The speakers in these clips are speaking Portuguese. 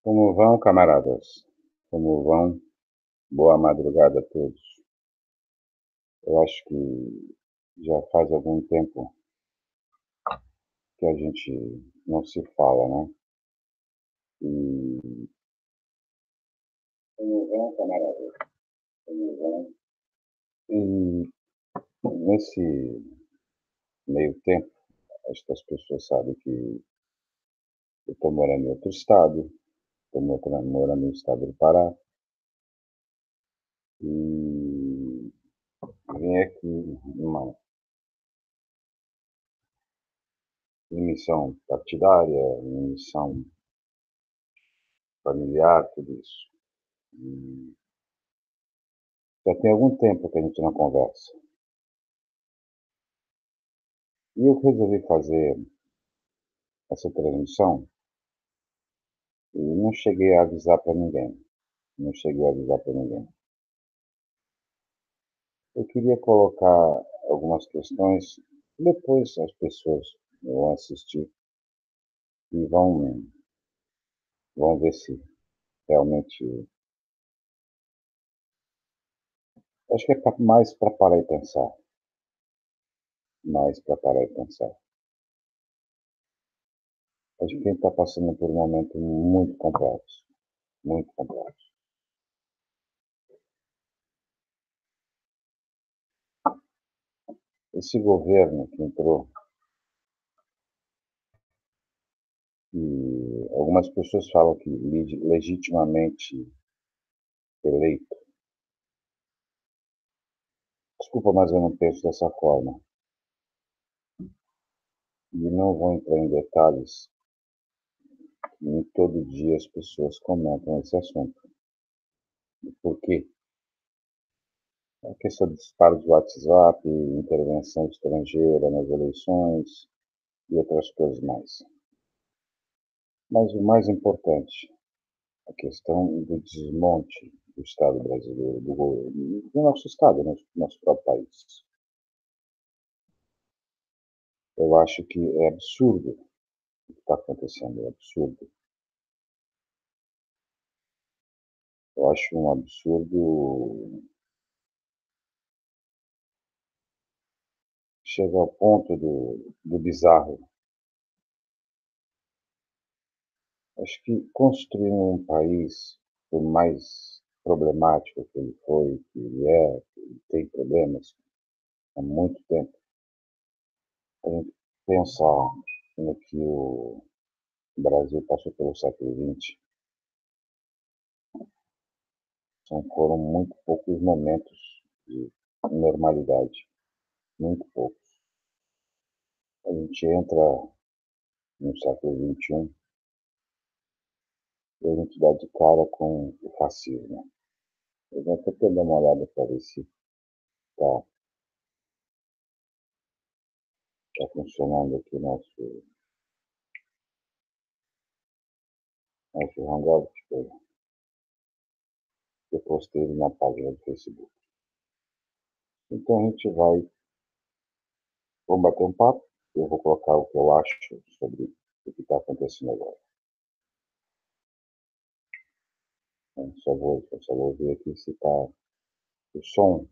Como vão, camaradas? Como vão? Boa madrugada a todos. Eu acho que já faz algum tempo que a gente não se fala, né? E como vão, camaradas? Como vão? E nesse meio tempo, acho que as pessoas sabem que eu estou morando em outro estado, estou morando no estado do Pará, e vim aqui numa missão partidária, missão familiar, tudo isso. E já tem algum tempo que a gente não conversa. E eu resolvi fazer essa transmissão e não cheguei a avisar para ninguém. Não cheguei a avisar para ninguém. Eu queria colocar algumas questões, depois as pessoas vão assistir e vão ver se realmente. Acho que é mais para parar e pensar. Mais para parar e pensar. Acho que a gente está passando por um momento muito complexo. Muito complexo. Esse governo que entrou, e algumas pessoas falam que legitimamente eleito. Desculpa, mas eu não penso dessa forma. E não vou entrar em detalhes, nem todo dia as pessoas comentam esse assunto. Por quê? A questão de disparos de WhatsApp, intervenção estrangeira nas eleições e outras coisas mais. Mas o mais importante, a questão do desmonte do Estado brasileiro, do nosso Estado, do nosso próprio país. Eu acho que é absurdo o que está acontecendo, é absurdo. Eu acho um absurdo, chega ao ponto do bizarro. Acho que construir um país, por mais problemático que ele foi, que que ele tem problemas há muito tempo, a gente pensar no que o Brasil passou pelo século XX, foram muito poucos momentos de normalidade, muito poucos. A gente entra no século XXI e a gente dá de cara com o fascismo. Eu vou até dar uma olhada para ver se está funcionando aqui nosso Hangout, que eu postei na página do Facebook. Então a gente vamos bater um papo, eu vou colocar o que eu acho sobre o que está acontecendo agora. Eu só vou ver aqui se está o som,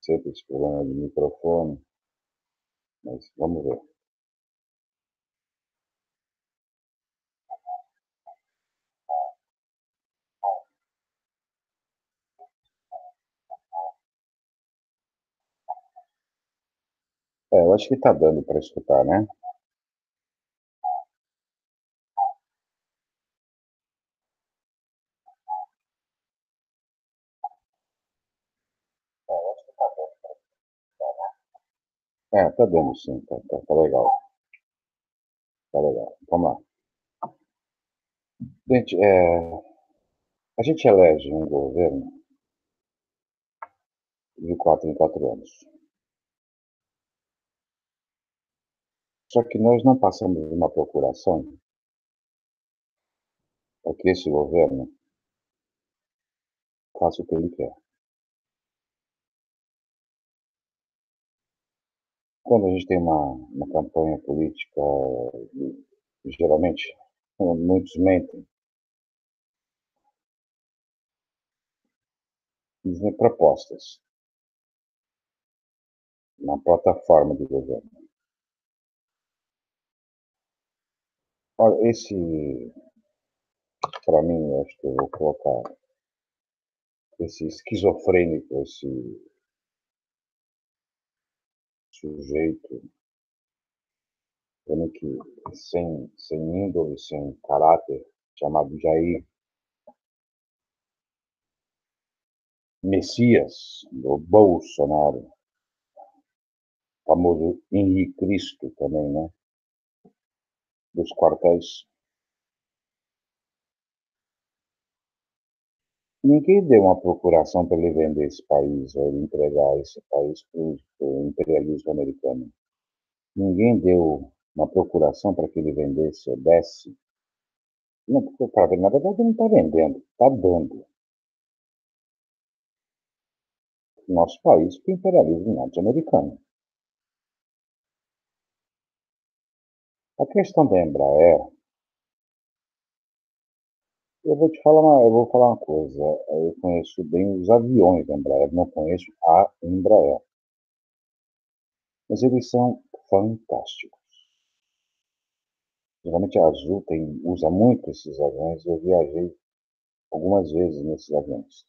sempre esse problema de microfone, mas vamos ver. Eu acho que está dando para escutar, né? Tá dando sim, tá legal, tá legal. Vamos lá. Gente, a gente elege um governo de 4 em 4 anos. Só que nós não passamos uma procuração para que esse governo faça o que ele quer. Quando a gente tem uma campanha política, geralmente, muitos mentem, propostas na plataforma de governo. Olha, para mim, eu acho que eu vou colocar esse esquizofrênico, esse sujeito, também que sem índole, sem caráter, chamado Jair Messias, do Bolsonaro, famoso Henrique Cristo também, né? Dos quartéis. Ninguém deu uma procuração para ele vender esse país, ou ele entregar esse país para o imperialismo americano. Ninguém deu uma procuração para que ele vendesse ou desse. Não, porque, na verdade, ele não está vendendo, está dando o nosso país para o imperialismo norte-americano. A questão da Embraer, eu vou falar uma coisa. Eu conheço bem os aviões da Embraer, não conheço a Embraer, mas eles são fantásticos. Geralmente a Azul usa muito esses aviões. Eu viajei algumas vezes nesses aviões.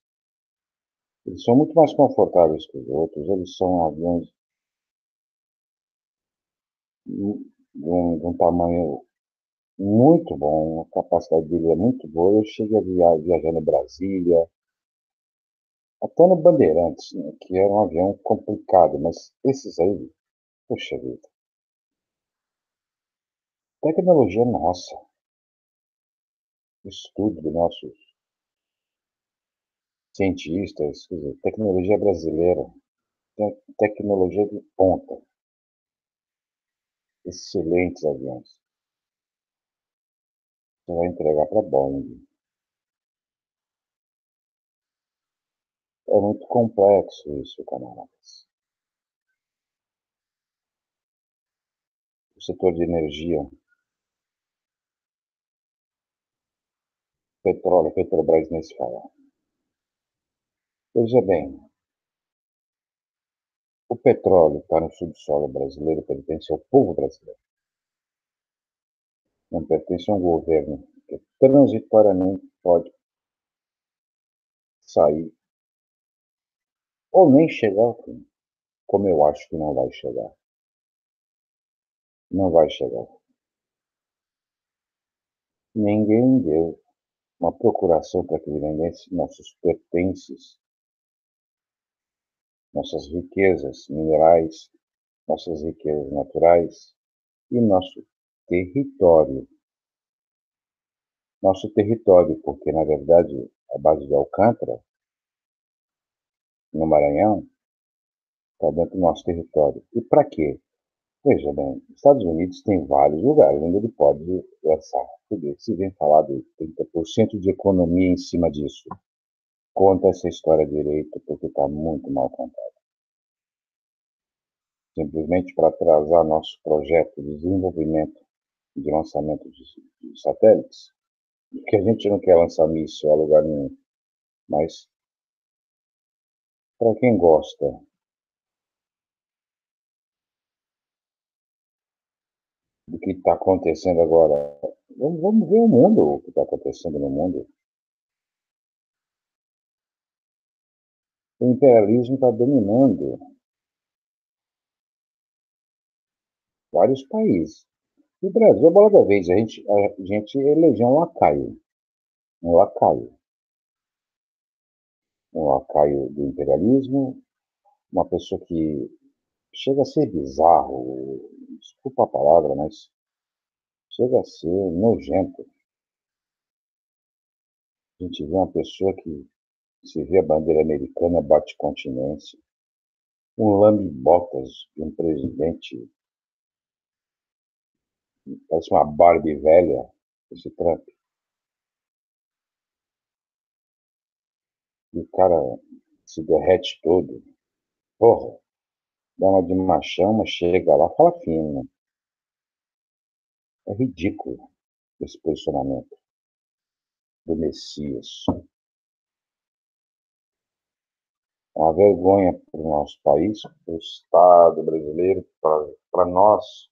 Eles são muito mais confortáveis que os outros. Eles são aviões de um tamanho muito bom, a capacidade dele é muito boa. Eu cheguei a viajar no Brasília, até no Bandeirantes, né, que era um avião complicado, mas esses aí, poxa vida, tecnologia nossa, estudo dos nossos cientistas, quer dizer, tecnologia brasileira, tecnologia de ponta, excelentes aviões. Você vai entregar para a Boeing. É muito complexo isso, camaradas. O setor de energia, petróleo, Petrobras nem se fala. Veja bem, o petróleo está no subsolo brasileiro, pertence ao povo brasileiro. Não pertence a um governo que transitoriamente pode sair ou nem chegar ao fim, como eu acho que não vai chegar. Não vai chegar. Ninguém deu uma procuração para que ele vendesse nossos pertences, nossas riquezas minerais, nossas riquezas naturais e nosso território. Nosso território, porque, na verdade, a base de Alcântara, no Maranhão, está dentro do nosso território. E para quê? Veja bem, os Estados Unidos tem vários lugares onde ele pode lançar foguetes. Se vem falar de 30% de economia em cima disso. Conta essa história direito, porque está muito mal contada. Simplesmente para atrasar nosso projeto de desenvolvimento e de lançamento de satélites, porque a gente não quer lançar míssil a lugar nenhum. Mas, para quem gosta do que está acontecendo agora, vamos ver o mundo, o que está acontecendo no mundo. O imperialismo está dominando vários países. E o Brasil, a bola da vez, a gente elegeu um lacaio do imperialismo, uma pessoa que chega a ser bizarro, desculpa a palavra, mas chega a ser nojento. A gente vê uma pessoa que se vê a bandeira americana, bate continência, um lambe-botas de um presidente, parece uma Barbie velha, esse Trump. E o cara se derrete todo. Porra, dá uma de machão, mas chega lá, fala fino. É ridículo esse posicionamento do Messias. uma vergonha para o nosso país, para o Estado brasileiro, para nós.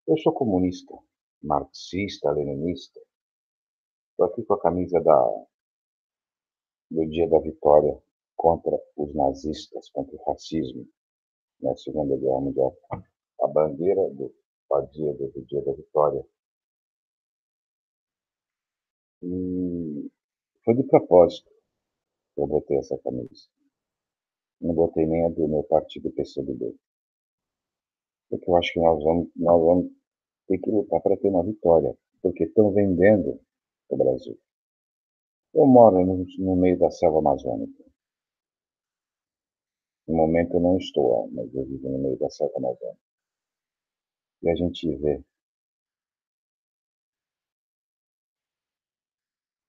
Eu sou comunista, marxista, leninista. Estou aqui com a camisa do Dia da Vitória contra os nazistas, contra o fascismo na Segunda Guerra Mundial. A bandeira do Dia da Vitória. E foi de propósito que eu botei essa camisa. Não botei nem a do meu partido PCdoB. Porque eu acho que nós vamos ter que lutar para ter uma vitória. Porque estão vendendo o Brasil. Eu moro no meio da selva amazônica. No momento eu não estou lá, mas eu vivo no meio da selva amazônica. E a gente vê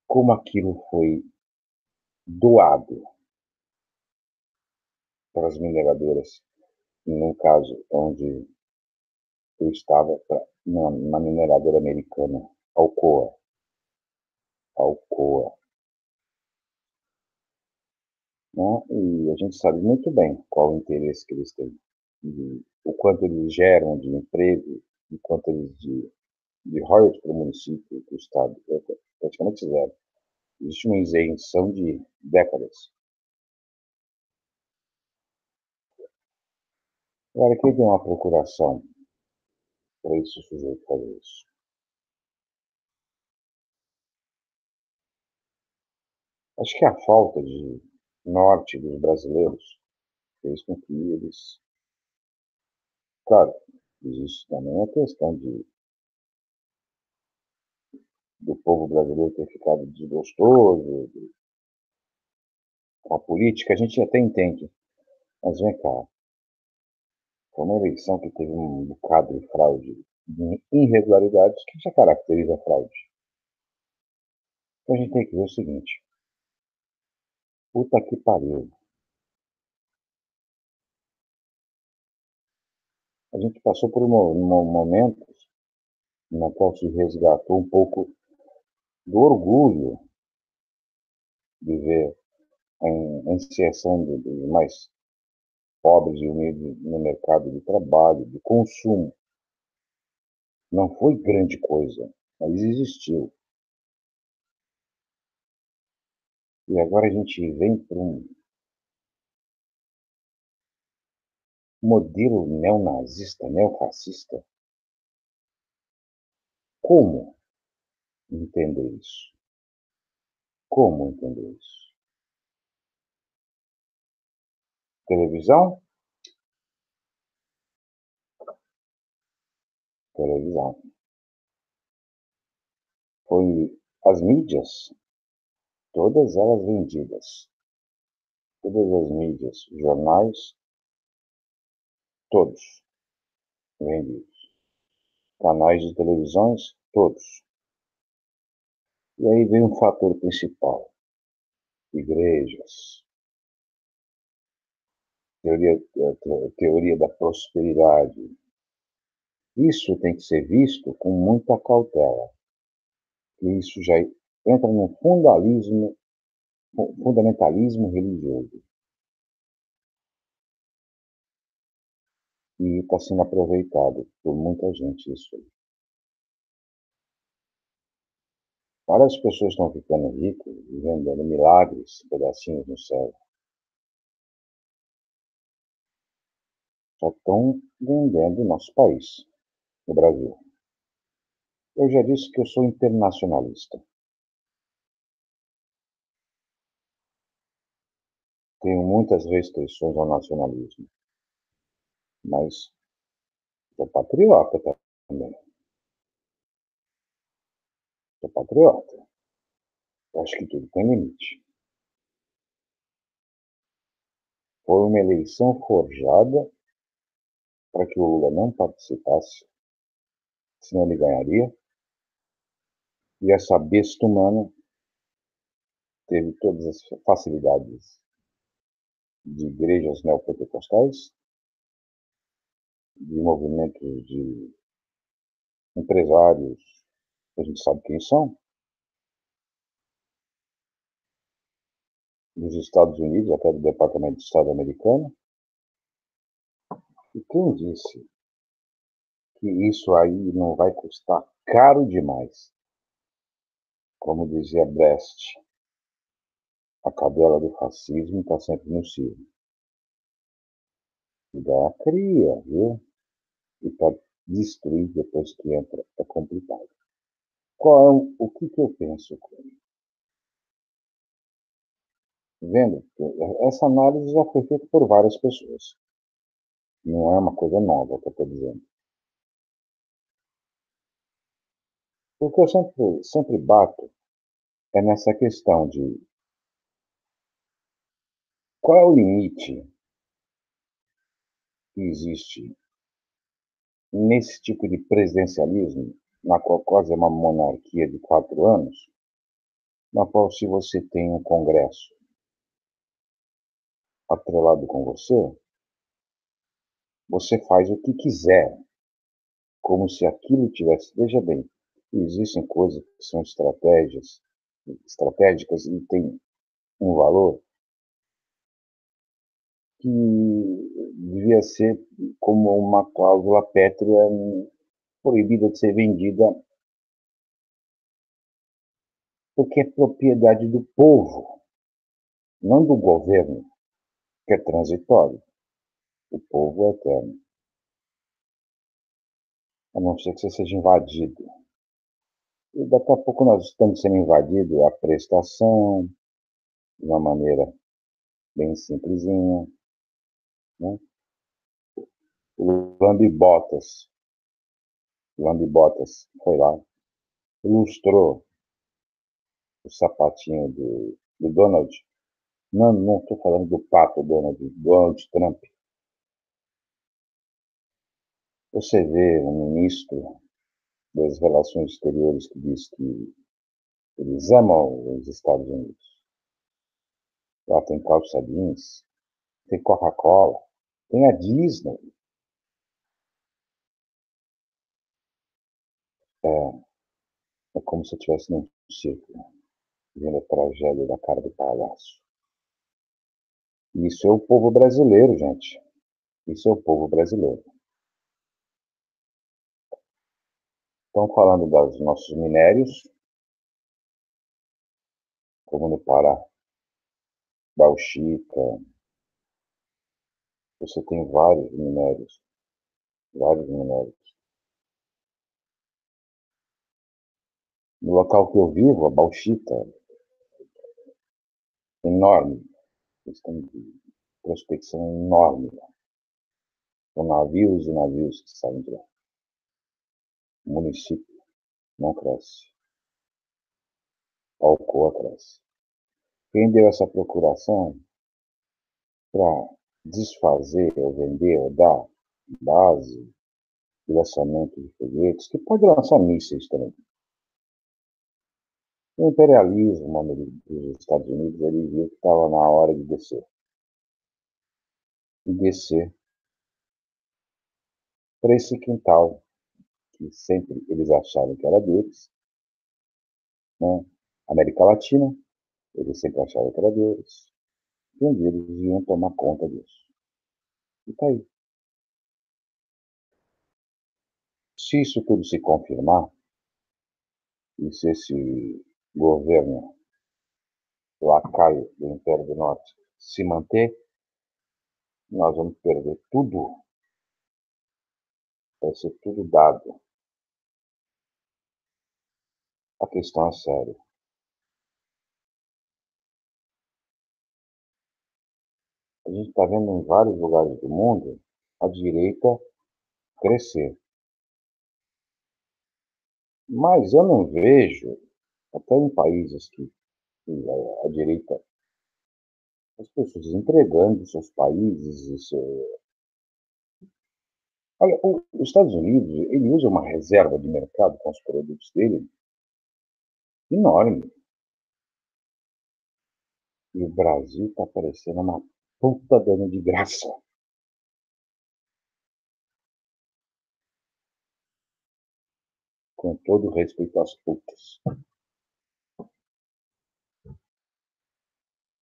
como aquilo foi doado para as mineradoras, num caso onde eu estava na mineradora americana, Alcoa. Alcoa, né? E a gente sabe muito bem qual o interesse que eles têm, e o quanto eles geram de emprego, e quanto eles de royalties para o município, para o Estado, é praticamente zero. Existe uma isenção de décadas. Agora, quem tem uma procuração para esse sujeito fazer isso? Acho que a falta de norte dos brasileiros fez com que eles. Claro, existe também a questão do povo brasileiro ter ficado desgostoso com a política, a gente até entende. Mas vem cá, foi uma eleição que teve um bocado de fraude, de irregularidades que já caracteriza a fraude. Então a gente tem que ver o seguinte: puta que pariu. A gente passou por momentos no qual se resgatou um pouco do orgulho de ver a inserção dos mais pobres e humildes no mercado de trabalho, de consumo. Não foi grande coisa, mas existiu. E agora a gente vem para um modelo neonazista, neofascista. Como entender isso? Como entender isso? Televisão? Televisão. Foi as mídias, todas elas vendidas. Todas as mídias, jornais, todos vendidos. Canais de televisões, todos. E aí vem um fator principal: igrejas, teoria da prosperidade. Isso tem que ser visto com muita cautela, que isso já entra no fundamentalismo religioso. E está sendo aproveitado por muita gente isso. Várias pessoas estão ficando ricas e vendendo milagres, pedacinhos no céu. Só estão vendendo o nosso país, no Brasil. Eu já disse que eu sou internacionalista. Tenho muitas restrições ao nacionalismo, mas sou patriota também. Sou patriota. Eu acho que tudo tem limite. Foi uma eleição forjada para que o Lula não participasse, senão ele ganharia. E essa besta humana teve todas as facilidades de igrejas neopentecostais, de movimentos de empresários, que a gente sabe quem são, dos Estados Unidos, até do Departamento de Estado americano. E quem disse que isso aí não vai custar caro demais? Como dizia Brecht, a cadela do fascismo está sempre no cio. E dá cria, viu? E para destruir depois que entra é complicado. O que eu penso? Vendo? Essa análise já foi feita por várias pessoas. Não é uma coisa nova que eu estou dizendo. O que eu sempre bato é nessa questão de qual é o limite que existe nesse tipo de presidencialismo, na qual quase é uma monarquia de 4 anos, na qual se você tem um Congresso atrelado com você, você faz o que quiser, como se aquilo tivesse. Veja bem, existem coisas que são estratégicas e têm um valor que devia ser como uma cláusula pétrea proibida de ser vendida, porque é propriedade do povo, não do governo, que é transitório. O povo é eterno, a não ser que você seja invadido. E daqui a pouco nós estamos sendo invadidos a prestação, de uma maneira bem simplesinha, né? O Lambibotas foi lá, ilustrou o sapatinho do Donald. Não estou falando do pato Donald Trump. Você vê um ministro das Relações Exteriores que diz que eles amam os Estados Unidos. Lá tem calça jeans, tem Coca-Cola, tem a Disney. É como se eu estivesse num circo, vendo a tragédia da cara do palhaço. Isso é o povo brasileiro, gente. Isso é o povo brasileiro. Estão falando dos nossos minérios, como no Pará, bauxita. Você tem vários minérios, vários minérios. No local que eu vivo, a bauxita é enorme. Eles têm prospecção enorme. São navios e navios que saem de lá. O município não cresce. A Alcoa cresce. Quem deu essa procuração para desfazer ou vender ou dar base de lançamento de foguetes, que pode lançar mísseis também. O imperialismo dos Estados Unidos, ele viu que estava na hora de descer. E descer para esse quintal que sempre eles acharam que era deles, né? América Latina, eles sempre acharam que era deles. E um dia eles iam tomar conta disso. E tá aí. Se isso tudo se confirmar, e se esse governo lacaio do Império do Norte se manter, nós vamos perder tudo. Vai ser tudo dado. A questão é séria. A gente está vendo em vários lugares do mundo a direita crescer. Mas eu não vejo, até em países que a direita, as pessoas entregando seus países. Olha, os Estados Unidos, ele usa uma reserva de mercado com os produtos dele enorme. E o Brasil está parecendo uma puta dando de graça. Com todo respeito às putas.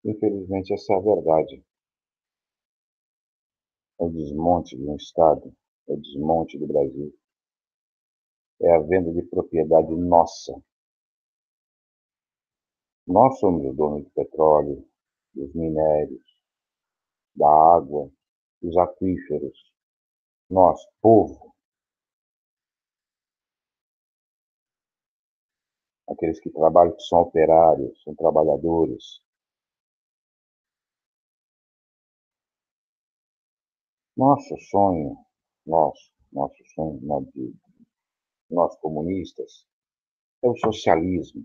Infelizmente, essa é a verdade. É o desmonte de um Estado, é o desmonte do Brasil, é a venda de propriedade nossa. Nós somos os donos do petróleo, dos minérios, da água, dos aquíferos. Nós, povo, aqueles que trabalham, que são operários, são trabalhadores. Nosso sonho, nosso sonho, nós comunistas, é o socialismo.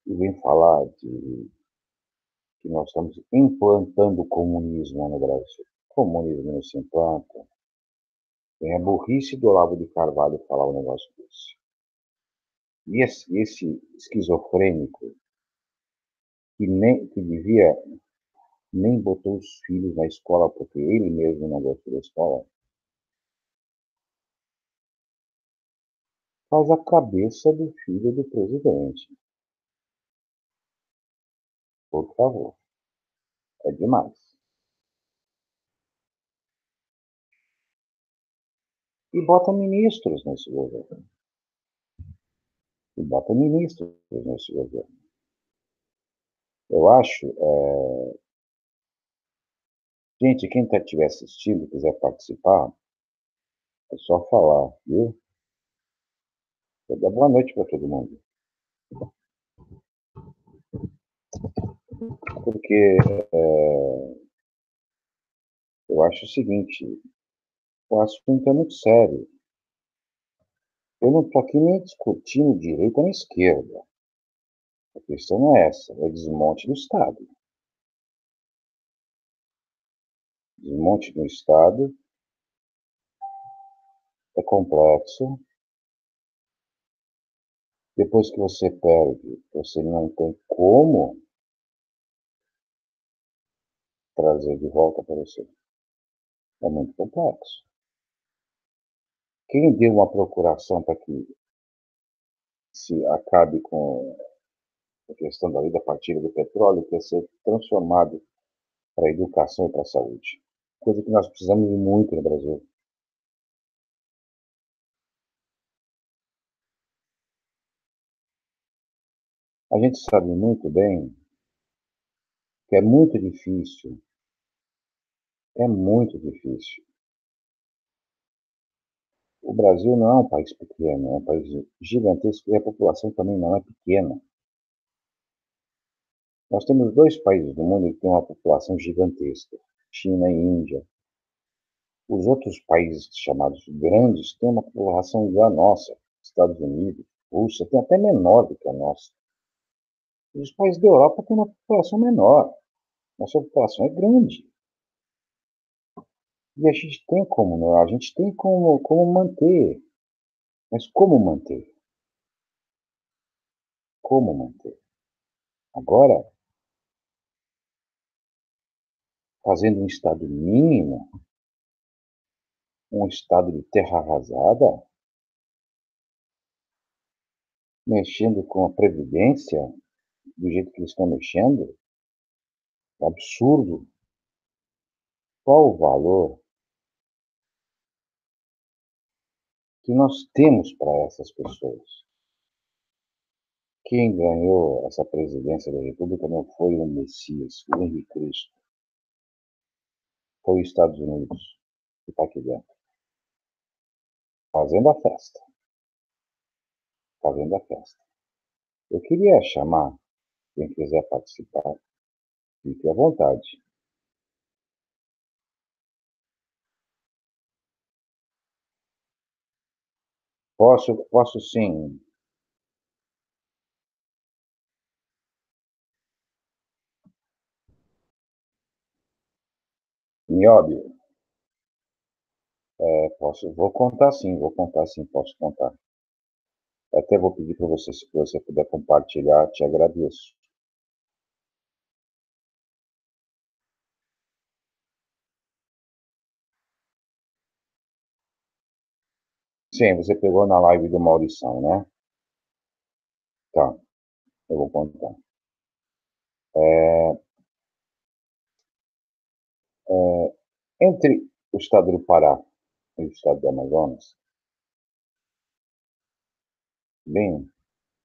E vem falar de que nós estamos implantando o comunismo no Brasil. O comunismo não se implanta. Tem a burrice do Olavo de Carvalho falar um negócio desse. E esse esquizofrênico que devia nem botou os filhos na escola porque ele mesmo não gostou da escola, faz a cabeça do filho do presidente. Por favor, é demais. E bota ministros nesse governo. E bota ministros nesse governo. Eu acho, gente, quem estiver assistindo e quiser participar, é só falar, viu? Eu dou boa noite para todo mundo. Porque eu acho o seguinte, o assunto é muito sério. Eu não estou aqui nem discutindo direita nem esquerda. A questão não é essa, é desmonte do Estado. Desmonte do Estado é complexo. Depois que você perde, você não tem como trazer de volta para você. É muito complexo. Quem deu uma procuração para que se acabe com a questão da lei da partilha do petróleo, que é ser transformado para a educação e para a saúde? Coisa que nós precisamos muito no Brasil. A gente sabe muito bem que é muito difícil. O Brasil não é um país pequeno, é um país gigantesco e a população também não é pequena. Nós temos dois países do mundo que têm uma população gigantesca, China e Índia. Os outros países chamados grandes têm uma população igual a nossa, Estados Unidos, Rússia, tem até menor do que a nossa. E os países da Europa têm uma população menor, nossa população é grande. E a gente tem como, né? A gente tem como manter. Mas como manter? Como manter? Agora, fazendo um Estado mínimo, um Estado de terra arrasada, mexendo com a Previdência, do jeito que eles estão mexendo, é absurdo. Qual o valor que nós temos para essas pessoas? Quem ganhou essa presidência da República não foi o Messias, o Henrique Cristo, foi os Estados Unidos, que está aqui dentro, fazendo a festa, fazendo a festa. Eu queria chamar, quem quiser participar, fique à vontade. Posso sim. Nióbio, vou contar sim, posso contar. Até vou pedir para você, se você puder compartilhar, te agradeço. Sim, você pegou na live do Maurição, né? Tá, eu vou contar. Entre o estado do Pará e o estado do Amazonas, bem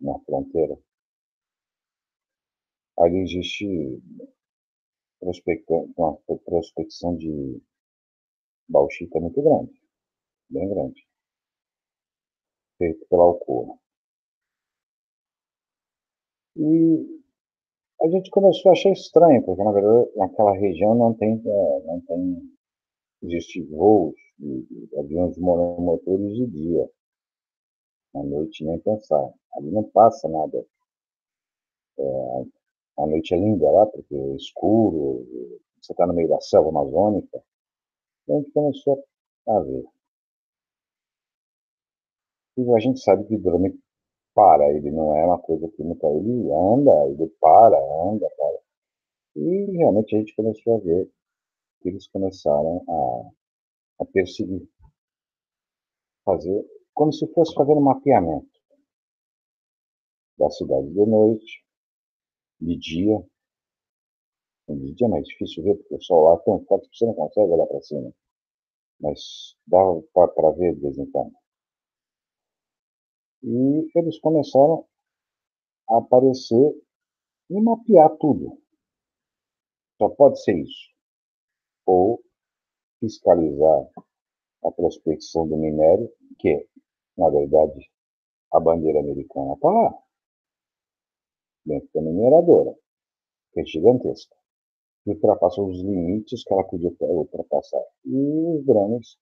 na fronteira, ali existe uma prospecção de bauxita muito grande, bem grande, feito pela Alcoa. E a gente começou a achar estranho, porque na verdade naquela região não tem existe voos de aviões monotores de dia, à noite nem pensar. Ali não passa nada. A noite é linda lá, porque é escuro, você está no meio da selva amazônica. Então a gente começou a ver. E a gente sabe que o drone para, ele não é uma coisa que nunca ele anda, ele para, anda, para. E realmente a gente começou a ver que eles começaram a perseguir, fazer, como se fosse fazer um mapeamento da cidade de noite, de dia. De dia é mais difícil ver, porque o sol lá é tão forte que você não consegue olhar para cima. Mas dá para ver de vez em quando. E eles começaram a aparecer e mapear tudo. Só pode ser isso. Ou fiscalizar a prospecção do minério, que, na verdade, a bandeira americana está lá, dentro da mineradora, que é gigantesca, e ultrapassou os limites que ela podia ultrapassar. E os drones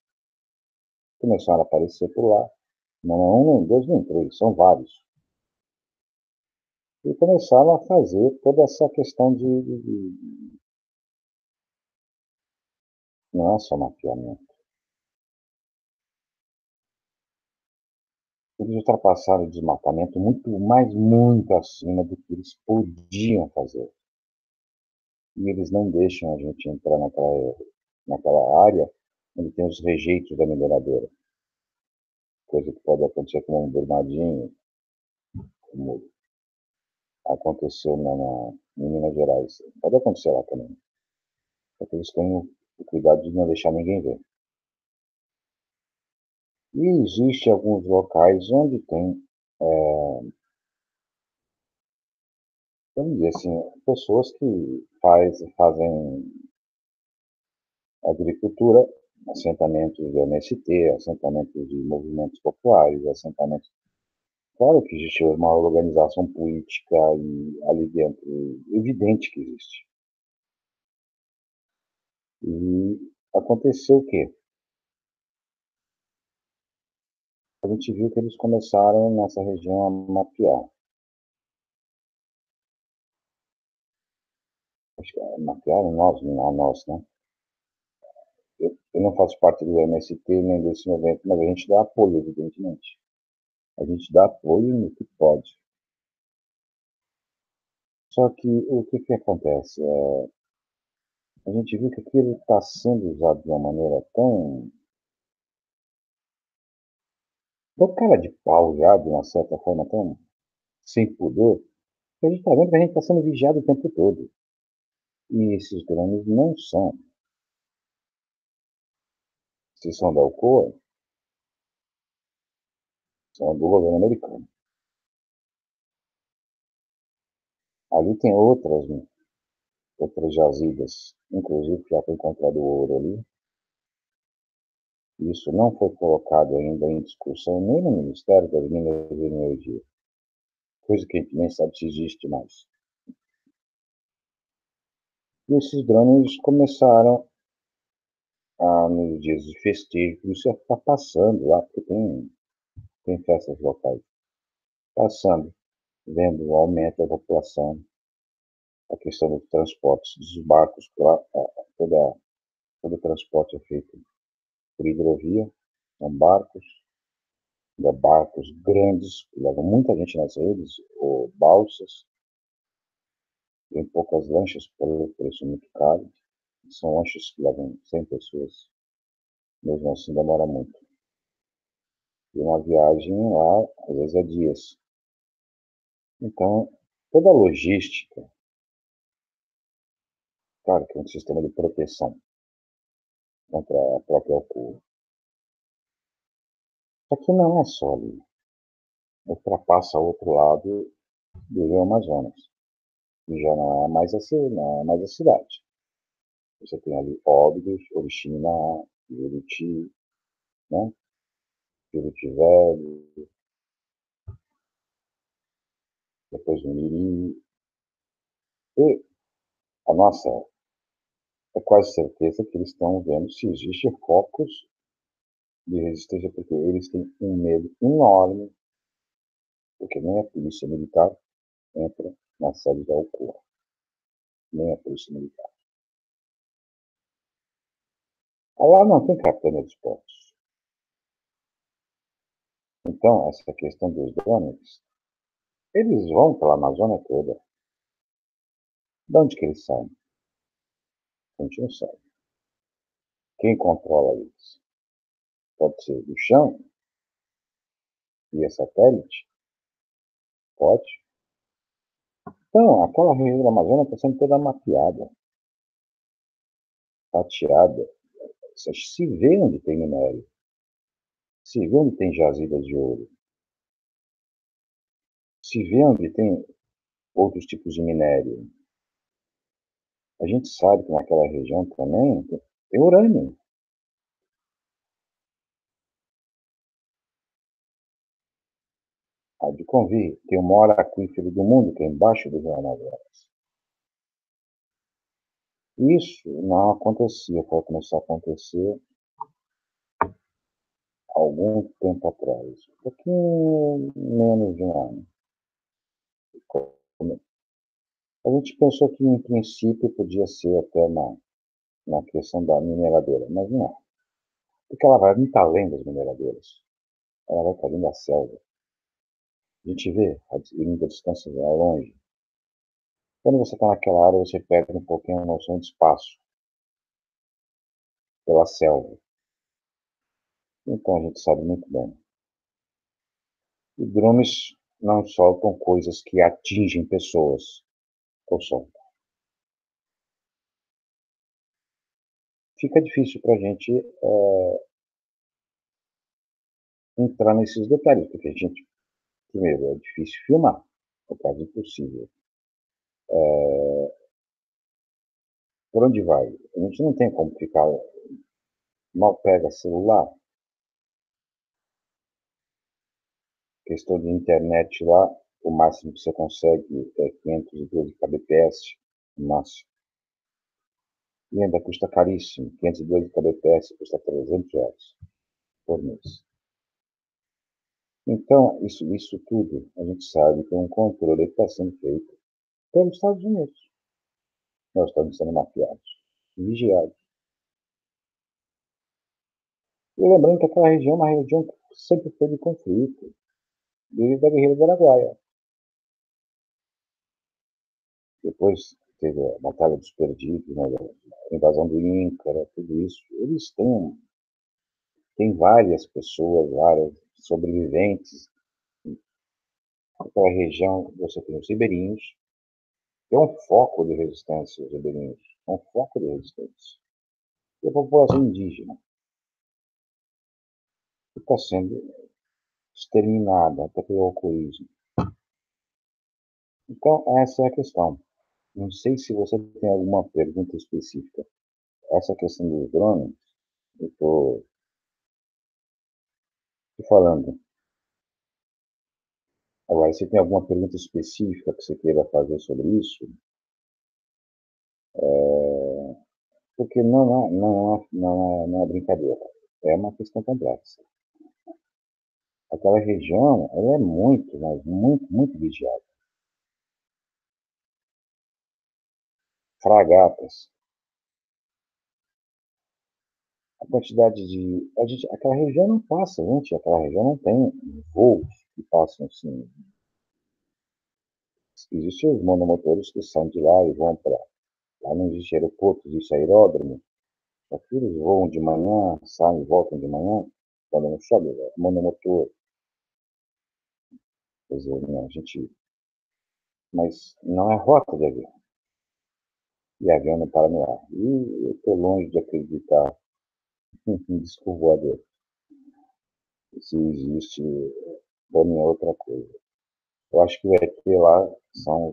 começaram a aparecer por lá. Não é um, nem dois, nem três, são vários. E começaram a fazer toda essa questão não é só mapeamento. Eles ultrapassaram o desmatamento muito, mas muito acima do que eles podiam fazer. E eles não deixam a gente entrar naquela área onde tem os rejeitos da mineradora. Coisa que pode acontecer com um Brumadinho, como aconteceu em Minas Gerais. Pode acontecer lá também. Só que eles têm o cuidado de não deixar ninguém ver. E existe alguns locais onde tem, vamos dizer assim, pessoas que fazem agricultura, assentamentos do MST, assentamentos de movimentos populares, assentamentos. Claro que existe uma organização política ali dentro, evidente que existe. E aconteceu o quê? A gente viu que eles começaram nessa região a mapear. Acho que mapearam nós, né? Eu não faço parte do MST nem desse movimento, mas a gente dá apoio, evidentemente. A gente dá apoio no que pode. Só que o que acontece? A gente viu que aquilo está sendo usado de uma maneira tão cara de pau já, de uma certa forma, tão sem pudor, que a gente está vendo que a gente está sendo vigiado o tempo todo. E esses drones não são. Se são da Alcoa, são do governo americano. Ali tem outras jazidas, inclusive já foi encontrado ouro ali. Isso não foi colocado ainda em discussão nem no Ministério das Minas e Energia, coisa que a gente nem sabe se existe mais. E esses drones começaram nos dias de festejo, isso está passando lá, porque tem festas locais, passando, vendo o aumento da população, a questão dos transportes, dos barcos, todo o transporte é feito por hidrovia, são barcos grandes, que levam muita gente nas redes, ou balsas, tem poucas lanchas pelo preço muito caro, são lanchas que levam 100 pessoas, mesmo assim demora muito. E uma viagem lá, às vezes é dias. Então, toda a logística, claro que é um sistema de proteção, contra a própria Alcoa. Só que não é só ali. Ultrapassa o outro lado do Rio Amazonas. E já não é mais a cidade. Você tem ali Óbidos, Oriximiná, Juruti, né? Juruti Velho, depois o Miri. E a nossa é quase certeza que eles estão vendo se existe focos de resistência, porque eles têm um medo enorme, porque nem a polícia militar entra na sede da Alcoa, nem a polícia militar. Lá não tem capitania dos portos. Então, essa questão dos drones, eles vão pela Amazônia toda. De onde que eles saem? A gente não sabe. Quem controla eles? Pode ser do chão, via satélite? Pode. Então, aquela região da Amazônia está sendo toda mapeada, tateada. Se vê onde tem minério, se vê onde tem jazidas de ouro, se vê onde tem outros tipos de minério. A gente sabe que naquela região também tem urânio. Há de convir, tem o maior aquífero do mundo, que é embaixo do Rio Amazonas. Isso não acontecia, foi começar a acontecer há algum tempo atrás, um pouquinho menos de um ano. A gente pensou que, em princípio, podia ser até na questão da mineradora, mas não é. Porque ela vai muito além das mineradoras. Ela vai para além da selva. A gente vê a distância é longe. Quando você está naquela área, você perde um pouquinho a noção de espaço pela selva. Então a gente sabe muito bem. E drones não soltam coisas que atingem pessoas, ou soltam. Fica difícil para a gente entrar nesses detalhes, porque a gente, primeiro, é difícil filmar, é quase impossível. Por onde vai? A gente não tem como ficar, mal pega celular, questão de internet lá, o máximo que você consegue é 512 kbps, no máximo. E ainda custa caríssimo, 512 kbps custa R$ 300 por mês. Então, isso tudo a gente sabe que é um controle que está sendo feito pelos Estados Unidos. Nós estamos sendo mapeados, vigiados. E lembrando que aquela região é uma região que sempre foi de conflito, desde a Guerrilha do Araguaia. Depois teve a Batalha dos Perdidos, né, a invasão do Inca, tudo isso. Eles têm várias pessoas, várias sobreviventes. Naquela região você tem os ribeirinhos, que é um foco de resistência, os ribeirinhos, é um foco de resistência. E a população indígena, que está sendo exterminada até pelo alcoolismo. Então, essa é a questão. Não sei se você tem alguma pergunta específica. Essa questão dos drones, eu estou falando. Agora, se tem alguma pergunta específica que você queira fazer sobre isso, porque não é brincadeira. É uma questão complexa. Aquela região, ela é muito, mas muito, muito vigiada. Fragatas, a quantidade de... aquela região não passa, gente, aquela região não tem voos que passam assim. Existem os monomotores que saem de lá e vão para... Lá não existe aeroporto, existe aeródromo. Aqueles voam de manhã, saem e voltam de manhã, quando não sobe, é monomotor. Quer dizer, né, a gente... Mas não é rota de avião. E avião não para no ar. E eu estou longe de acreditar um disco voador. Se existe, para mim é outra coisa. Eu acho que vai ter lá são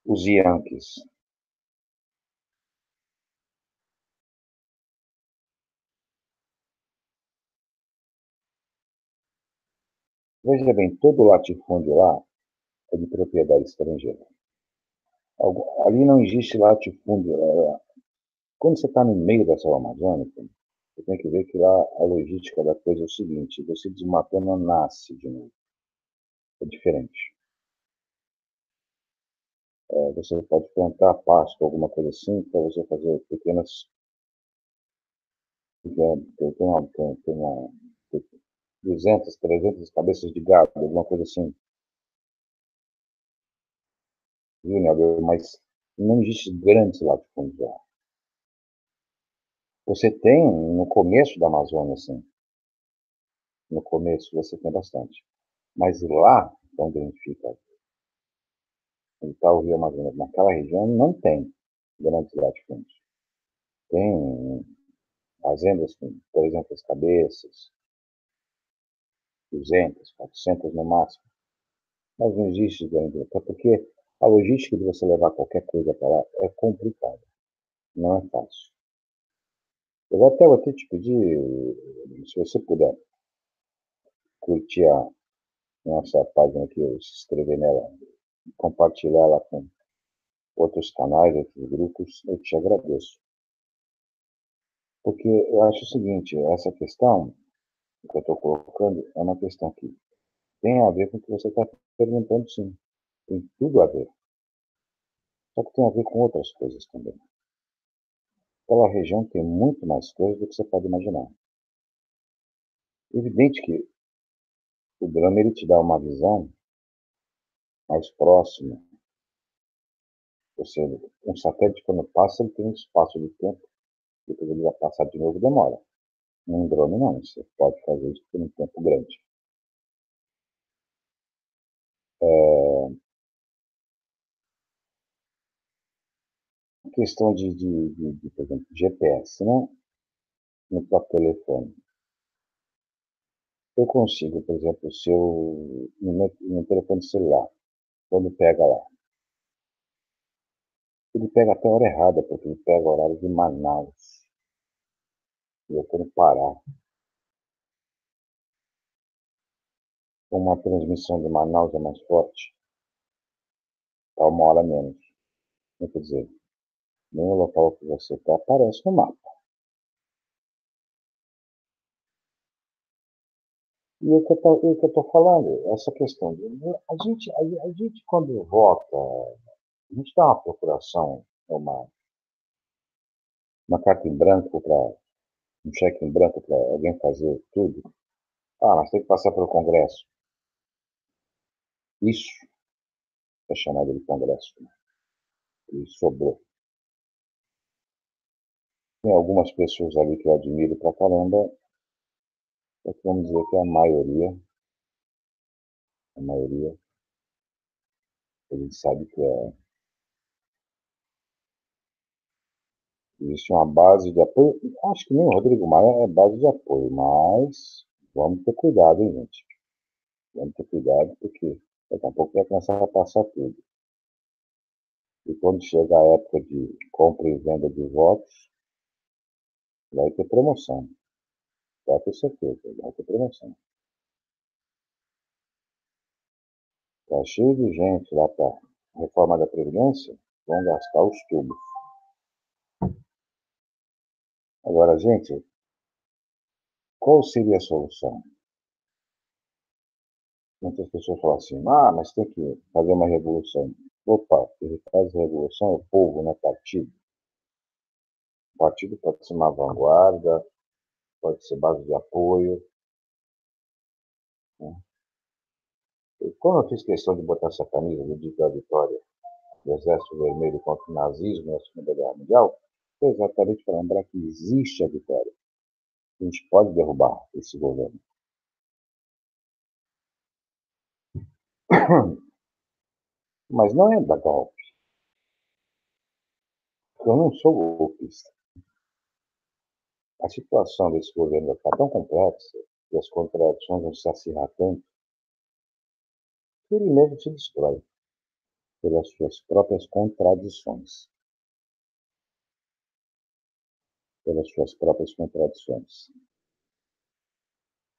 os Yankees. Veja bem, todo latifúndio lá é de propriedade estrangeira. Ali não existe latifúndio. Quando você está no meio da selva amazônica, você tem que ver que lá a logística da coisa é o seguinte: você desmatou não nasce de novo. É diferente. Você pode plantar pasto, alguma coisa assim, para você fazer pequenas. Tem 200, 300 cabeças de gado, alguma coisa assim, viu, né? Mas não existe grandes latifúndios lá. Você tem no começo da Amazônia, assim, no começo você tem bastante. Mas lá, onde a gente fica, onde está o Rio Amazonas, naquela região, não tem grandes latifúndios. Tem fazendas com 300 cabeças, 200, 400 no máximo. Mas não existe grande, até porque a logística de você levar qualquer coisa para lá é complicada, não é fácil. Eu vou até te pedir, se você puder, curtir a nossa página aqui, se inscrever nela, compartilhar ela com outros canais, outros grupos, eu te agradeço. Porque eu acho o seguinte, essa questão que eu estou colocando é uma questão que tem a ver com o que você está perguntando, sim. Tem tudo a ver. Só que tem a ver com outras coisas também. Aquela região tem muito mais coisas do que você pode imaginar. Evidente que o drama ele te dá uma visão mais próxima. Você, um satélite, quando passa, ele tem um espaço de tempo, depois ele vai passar de novo, demora. Num drone, não. Você pode fazer isso por um tempo grande. A questão por exemplo, GPS, né? No próprio telefone. Eu consigo, por exemplo, se eu, no telefone celular, quando pega lá, ele pega até a hora errada, porque ele pega o horário de Manaus. E eu estou no Pará. Uma transmissão de Manaus é mais forte, está uma hora menos. Quer dizer, nem o local que você está aparece no mapa. E o que eu estou falando, essa questão de. A gente, quando vota, a gente dá uma procuração, uma carta em branco para um cheque em branco para alguém fazer tudo. Ah, mas tem que passar pelo Congresso. Isso é chamado de Congresso. Né? E sobrou. Tem algumas pessoas ali que eu admiro pra caramba, é que vamos dizer que a maioria, a gente sabe que existe uma base de apoio. Acho que nem o Rodrigo Maia é base de apoio, mas vamos ter cuidado, hein, gente? Vamos ter cuidado, porque daqui a pouco vai começar a passar tudo. E quando chega a época de compra e venda de votos, vai ter promoção. Pode ter certeza, vai ter promoção. Tá cheio de gente lá para a reforma da Previdência, vão gastar os tubos. Agora, gente, qual seria a solução? Muitas pessoas falam assim, mas tem que fazer uma revolução. Opa, quem faz revolução é o povo, não é partido. O partido pode ser uma vanguarda, pode ser base de apoio. Né? E quando eu fiz questão de botar essa camisa do Dia da Vitória do Exército Vermelho contra o nazismo na Segunda Guerra Mundial, foi exatamente para lembrar que existe a vitória. A gente pode derrubar esse governo. Mas não é da golpe. Eu não sou golpista. A situação desse governo vai ficar tão complexa e as contradições vão se acirrar tanto que ele mesmo se destrói pelas suas próprias contradições. Pelas suas próprias contradições.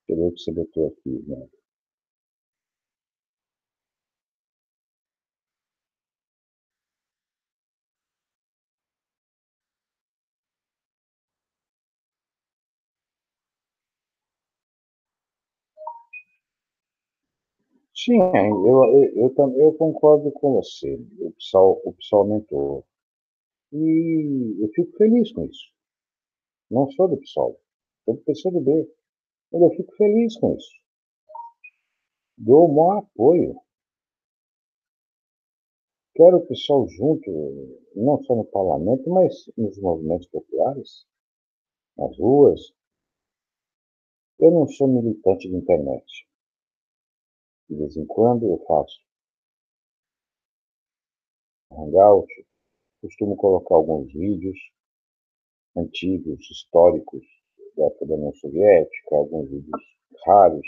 Pelo que você botou aqui, né? Sim, eu concordo com você. O PSOL aumentou. E eu fico feliz com isso. Não sou do PSOL, sou do PCdoB. Mas eu fico feliz com isso. Dou o maior apoio. Quero o PSOL junto, não só no parlamento, mas nos movimentos populares, nas ruas. Eu não sou militante de internet. De vez em quando eu faço hangout, costumo colocar alguns vídeos antigos, históricos, da época da União Soviética, alguns vídeos raros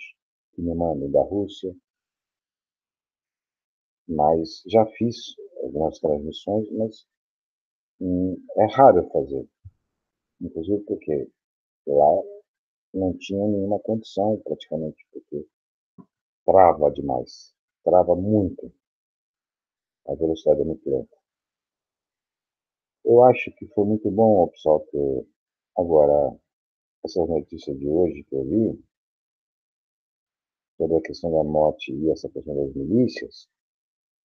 que me mandam da Rússia, mas já fiz algumas transmissões, mas é raro fazer, inclusive porque lá não tinha nenhuma condição praticamente, porque trava demais, trava muito, a velocidade é muito lenta. Eu acho que foi muito bom o pessoal ter agora essas notícias de hoje que eu li, sobre a questão da morte e essa questão das milícias.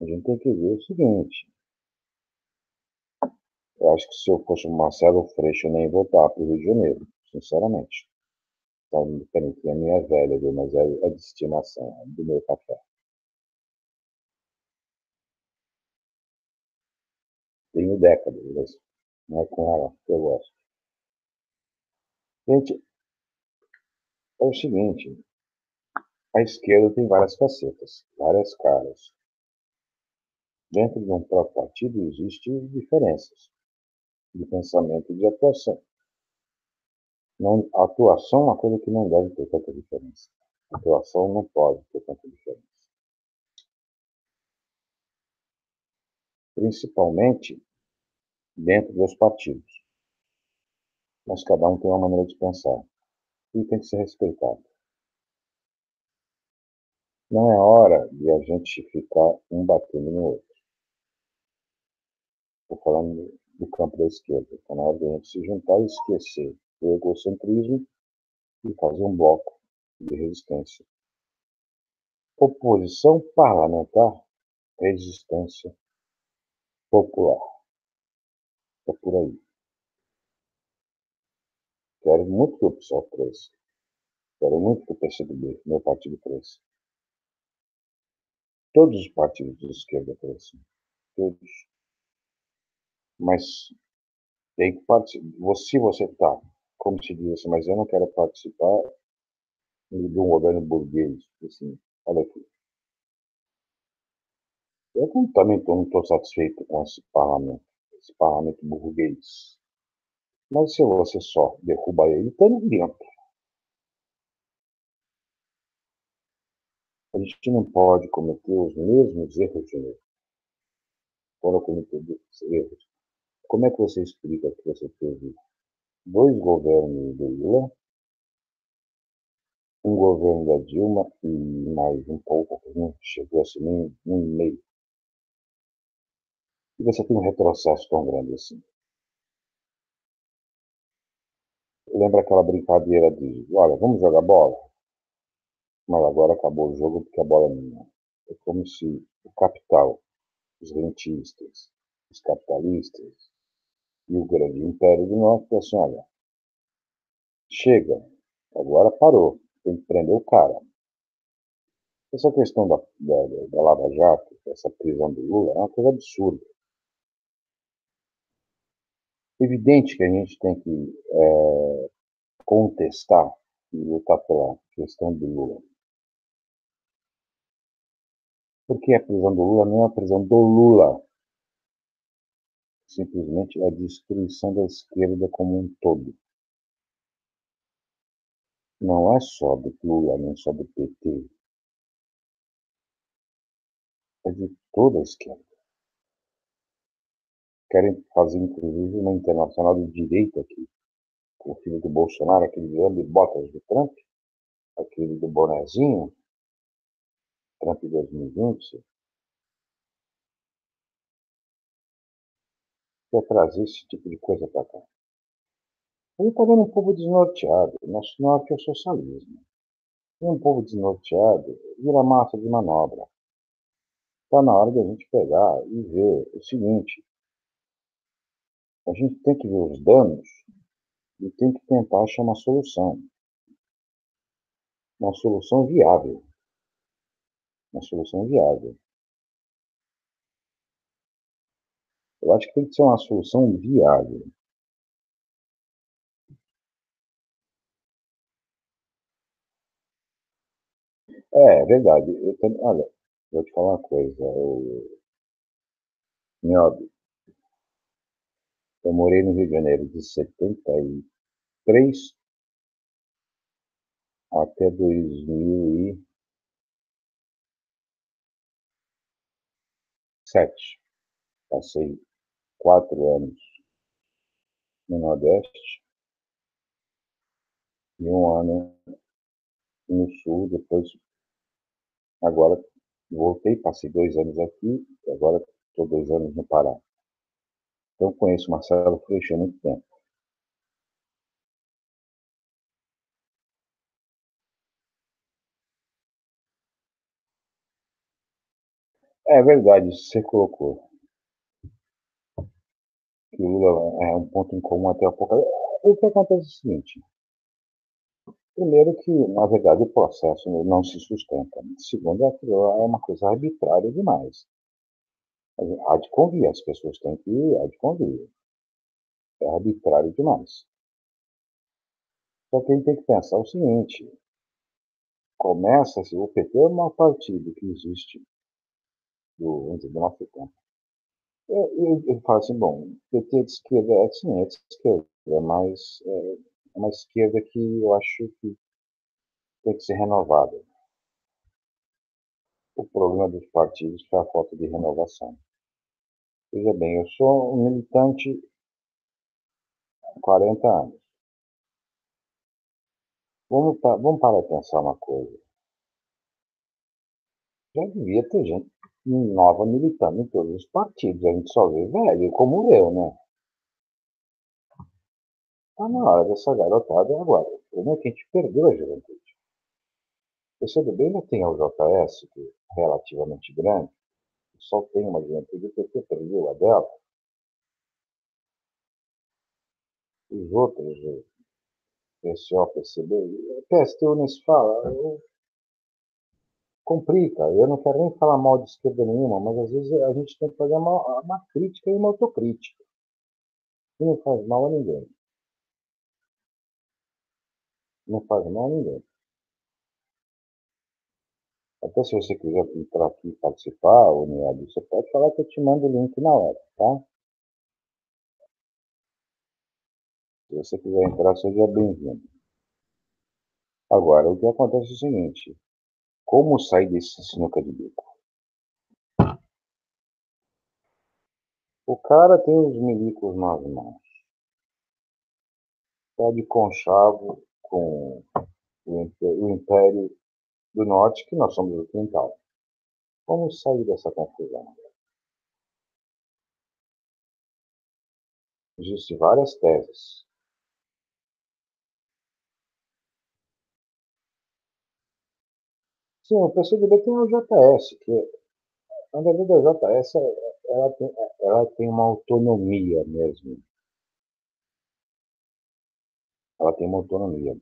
A gente tem que ver o seguinte: eu acho que se eu fosse o Marcelo Freixo, eu nem voltar para o Rio de Janeiro, sinceramente. Então, diferente, a minha velha, viu? Mas é de estimação, é do meu café. Tenho décadas, mas não é com ela que eu gosto. Gente, é o seguinte: a esquerda tem várias facetas, várias caras. Dentro de um próprio partido existem diferenças de pensamento e de atuação. Não, a atuação é uma coisa que não deve ter tanta diferença. A atuação não pode ter tanta diferença. Principalmente dentro dos partidos. Mas cada um tem uma maneira de pensar e tem que ser respeitado. Não é hora de a gente ficar um batendo no outro. Estou falando do campo da esquerda. Está na hora de a gente se juntar e esquecer o egocentrismo e fazer um bloco de resistência. Oposição parlamentar, resistência popular. É por aí. Quero muito que o PSOL cresça. Quero muito que o PCdoB, meu partido, cresça. Todos os partidos de esquerda cresçam. Todos. Mas tem que participar. Se você está, como se diz assim, mas eu não quero participar de um governo burguês. Assim, olha aqui. Eu também não estou satisfeito com esse parlamento burguês. Mas se você só derruba ele, está dentro. A gente não pode cometer os mesmos erros de novo. Quando eu cometer esses erros, como é que você explica que você teve dois governos do Lula, um governo da Dilma e mais um pouco, que não chegou a ser nem um e meio? E você tem um retrocesso tão grande assim. Lembra aquela brincadeira de, olha, vamos jogar bola? Mas agora acabou o jogo porque a bola é minha. É como se o capital, os rentistas, os capitalistas e o grande império do norte falassem, olha, chega, agora parou, tem que prender o cara. Essa questão da Lava Jato, essa prisão do Lula, é uma coisa absurda. Evidente que a gente tem que contestar e lutar pela questão do Lula. Porque a prisão do Lula não é a prisão do Lula, simplesmente é a destruição da esquerda como um todo. não é só do Lula, nem só do PT, é de toda a esquerda. Querem fazer, inclusive, uma internacional de direita aqui, com o filho do Bolsonaro, aquele lambe-botas do Trump, aquele do bonezinho, Trump 2020, quer trazer esse tipo de coisa para cá. Ele está vendo um povo desnorteado. Nosso norte é o socialismo. E um povo desnorteado vira massa de manobra. Está na hora de a gente pegar e ver o seguinte: a gente tem que ver os danos e tem que tentar achar uma solução viável, uma solução viável. Eu acho que tem que ser uma solução viável. É verdade. Eu também, olha, vou te falar uma coisa, Niobe, eu morei no Rio de Janeiro de 73 até 2007. Passei 4 anos no Nordeste e um ano no Sul. Depois, agora, voltei, passei 2 anos aqui, e agora estou 2 anos no Pará. Então, conheço Marcelo Freixo há muito tempo. É verdade, isso você colocou, que o Lula é um ponto em comum até há pouco. O que acontece é o seguinte: primeiro que, na verdade, o processo não se sustenta. Segundo, aquilo é uma coisa arbitrária demais. Há de convir, as pessoas têm que ir, há de convir. É arbitrário demais. Só que a gente tem que pensar o seguinte: começa-se, o PT é o maior partido que existe do nosso tempo. Eu falo assim, bom, o PT de esquerda é sim, é de esquerda, mas é uma esquerda que eu acho que tem que ser renovada. O problema dos partidos foi a falta de renovação. Veja bem, eu sou um militante há 40 anos. Vamos parar e pensar uma coisa. Já devia ter gente nova militando em todos os partidos. A gente só vê velho, como eu, né? Está na hora dessa garotada agora. O problema é que a gente perdeu a juventude. O CDB ainda tem a UJS, que é relativamente grande, só tem uma juventude, o PT perdeu a dela. Os outros, o PCO, PCB, o PSTU nem se fala, complica. Eu não quero nem falar mal de esquerda nenhuma, mas às vezes a gente tem que fazer uma crítica e uma autocrítica. E não faz mal a ninguém. Não faz mal a ninguém. Até se você quiser entrar aqui e participar, Uniado, você pode falar que eu te mando o link na hora, tá? Se você quiser entrar, seja bem-vindo. Agora, o que acontece é o seguinte: como sair desse sinuca de bico? O cara tem os milicos nas mãos, está de conchavo com o Império do Norte, que nós somos o quintal. Como sair dessa confusão? Existem várias teses. Sim, o PCdoB tem o JS, que, na verdade, a JS ela tem uma autonomia mesmo. Ela tem uma autonomia.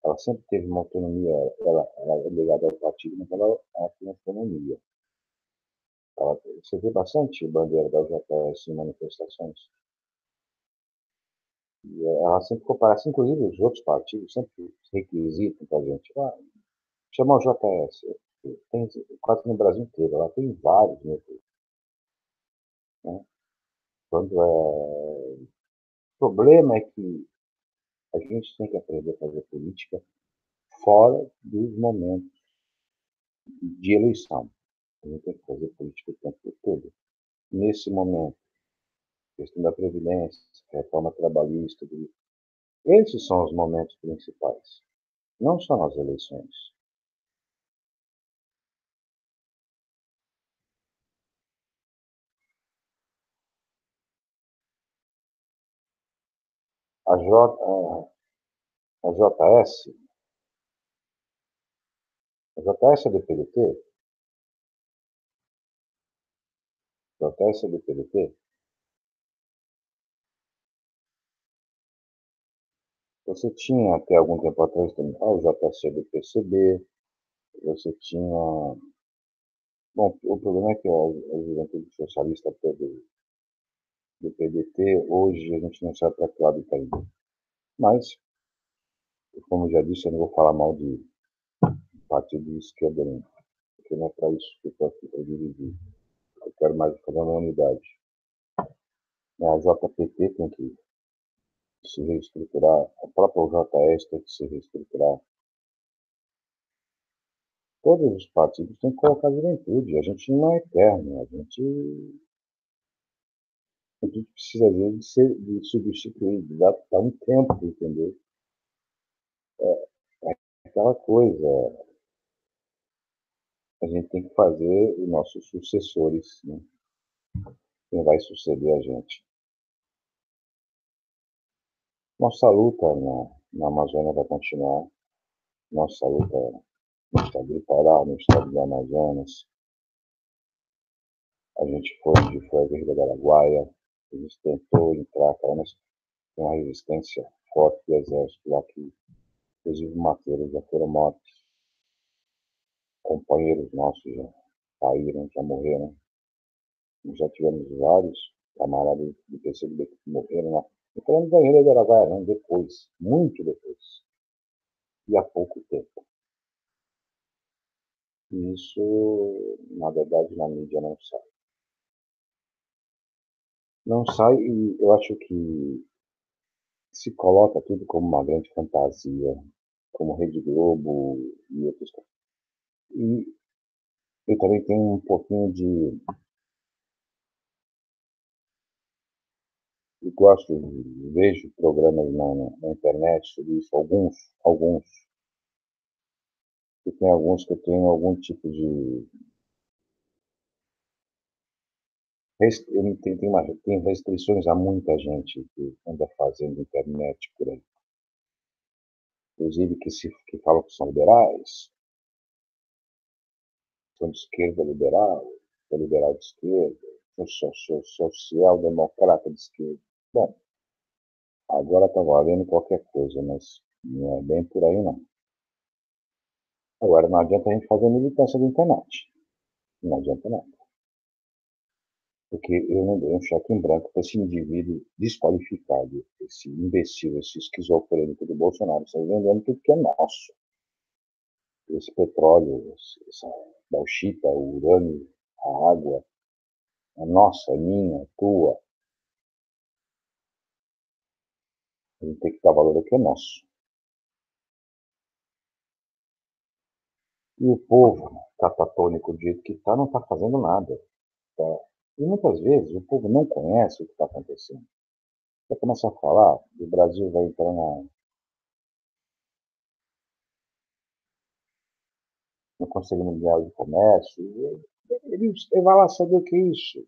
Ela sempre teve uma autonomia. Ela é ligada ao partido, mas ela tem autonomia. Você vê bastante bandeira da JS em manifestações. E ela sempre compara, inclusive os outros partidos sempre requisitam para a gente. Chama o JS. Tem quase no Brasil inteiro. Ela tem vários, né? Quando O problema é que a gente tem que aprender a fazer política fora dos momentos de eleição. A gente tem que fazer política o tempo todo. Nesse momento, questão da Previdência, reforma trabalhista, esses são os momentos principais, não são as eleições. A, J, a JS, a JS é do PDT? A JS é do PDT? Você tinha, até algum tempo atrás, também, o JC do PCB, você tinha. Bom, o problema é que a juventude socialista do PDT, hoje a gente não sabe para que lado está indo. Mas, como já disse, eu não vou falar mal de partido de esquerda, não, porque não é para isso que eu estou aqui, para dividir. Eu quero mais fazer uma unidade. A JPT tem que se reestruturar, a própria JS tem que se reestruturar. Todos os partidos têm que colocar a juventude. A gente não é eterno, a gente precisa, às vezes, de substituir, de dar um tempo, entendeu? É aquela coisa, a gente tem que fazer os nossos sucessores, né? Quem vai suceder a gente. Nossa luta na Amazônia vai continuar, nossa luta no estado do Pará, no estado do Amazonas. A gente foi onde foi a Guerrilha do Araguaia, a gente tentou entrar, cara, mas tem uma resistência forte do exército lá que, inclusive, mateiros já foram mortos, companheiros nossos já caíram, já morreram. Já tivemos vários camaradas do PCdoB que morreram lá. Não falando da Guerrilha do Araguaia, não, depois, muito depois, e há pouco tempo. E isso, na verdade, na mídia não sai. Não sai e eu acho que se coloca tudo como uma grande fantasia, como Rede Globo e outras coisas. E eu também tenho um pouquinho de. Eu gosto, vejo programas na internet sobre isso, alguns, e tem alguns que eu tenho algum tipo de. Tem restrições a muita gente que anda fazendo internet por aí. Inclusive que falam que são liberais, são de esquerda liberal, sou liberal de esquerda, sou social-democrata de esquerda. Bom, agora está valendo qualquer coisa, mas não é bem por aí não. Agora, não adianta a gente fazer militância da internet. Não adianta nada. Porque eu não dei um cheque em branco para esse indivíduo desqualificado, esse imbecil, esse esquizofrênico do Bolsonaro. Estão vendendo tudo que é nosso. Esse petróleo, essa bauxita, o urânio, a água, é nossa, é minha, é tua. A gente tem que dar valor ao que é nosso. E o povo catatônico do jeito que está, não está fazendo nada. Tá? E muitas vezes o povo não conhece o que está acontecendo. Você começa a falar, o Brasil vai entrar no Conselho Mundial de Comércio, ele vai lá saber o que é isso.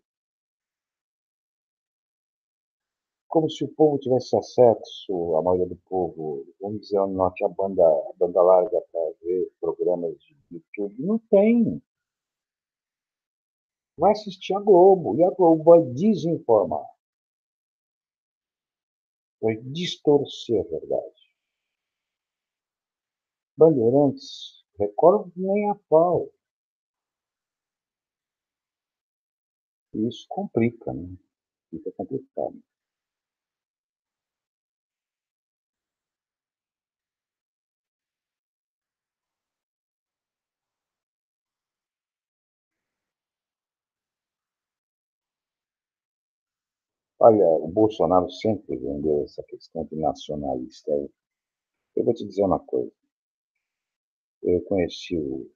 Como se o povo tivesse acesso, a maioria do povo, vamos dizer, não tinha banda larga para ver programas de YouTube. Não tem. Vai assistir a Globo, e a Globo vai desinformar, vai distorcer a verdade. Bandeirantes, Record nem a pau. E isso complica, né? Fica complicado. Olha, o Bolsonaro sempre vendeu essa questão de nacionalista. Eu vou te dizer uma coisa. Eu conheci o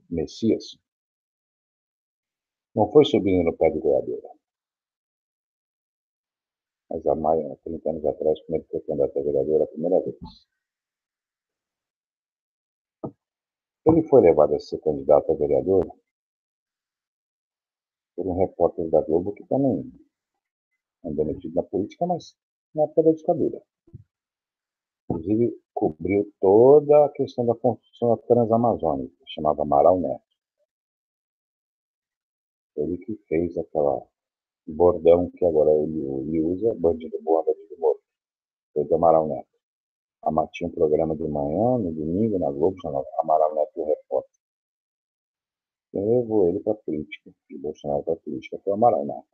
Messias, não foi subindo no pé de goiabeira, mas há mais de 30 anos atrás, quando ele foi candidato a vereador a primeira vez. Ele foi levado a ser candidato a vereador por um repórter da Globo que também andou metido na política, mas na época da ditadura. Inclusive, cobriu toda a questão da construção da Transamazônica, chamava Amaral Neto. Ele que fez aquela bordão que agora ele usa, bandido bom, bandido morto. Foi do Amaral Neto. Tinha um programa de manhã, no domingo, na Globo, chamava Amaral Neto, o repórter. Quem levou ele para a política, e Bolsonaro para a política, foi o Amaral Neto.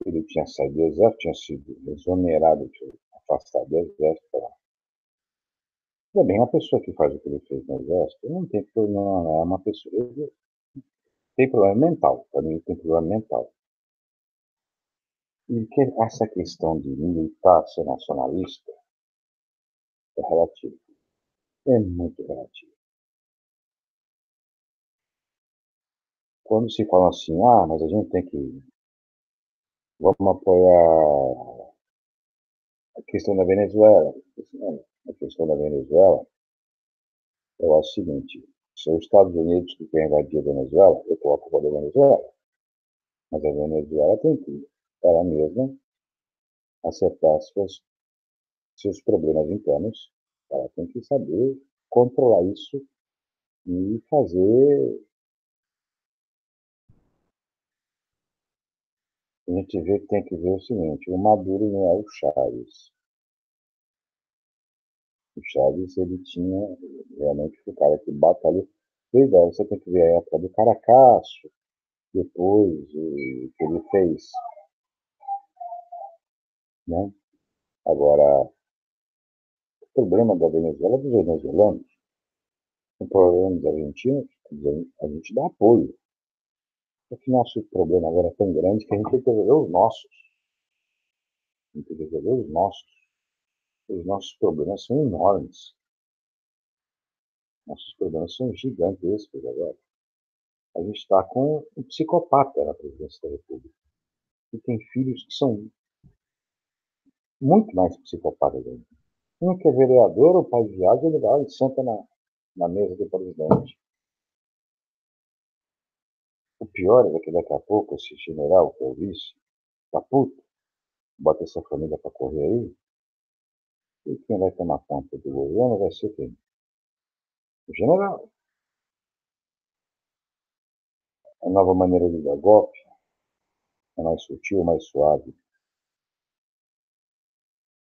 Ele tinha saído do exército, tinha sido exonerado, afastado do exército. Também uma pessoa que faz o que ele fez no exército não tem problema, não é uma pessoa. Ele tem problema mental, para mim tem problema mental. E que essa questão de militar ser nacionalista é relativo. É muito relativo. Quando se fala assim, mas a gente tem que. Vamos apoiar a questão da Venezuela. A questão da Venezuela, eu acho o seguinte: se os Estados Unidos que quer invadir a Venezuela, eu estou a favor da Venezuela. Mas a Venezuela tem que, ela mesma, acertar seus problemas internos. Ela tem que saber controlar isso e fazer. A gente tem que ver o seguinte: o Maduro não é o Chaves. O Chaves, ele tinha realmente o cara que batalhou. Verdade, você tem que ver a época do Caracaço, depois o que ele fez, né? Agora, o problema da Venezuela é dos venezuelanos, o problema dos argentinos, a gente dá apoio. Só que nosso problema agora é tão grande que a gente tem que resolver os nossos. A gente tem que resolver os nossos. Os nossos problemas são enormes. Nossos problemas são gigantescos agora. A gente está com um psicopata na presidência da República. E tem filhos que são muito mais psicopatas ainda. Um que é vereador, o pai de viagem, ele vai e senta na mesa do presidente. O pior é que daqui a pouco esse general, que é o vice, tá puto, bota essa família para correr aí, e quem vai tomar conta do governo vai ser quem? O general. A nova maneira de dar golpe é mais sutil, mais suave.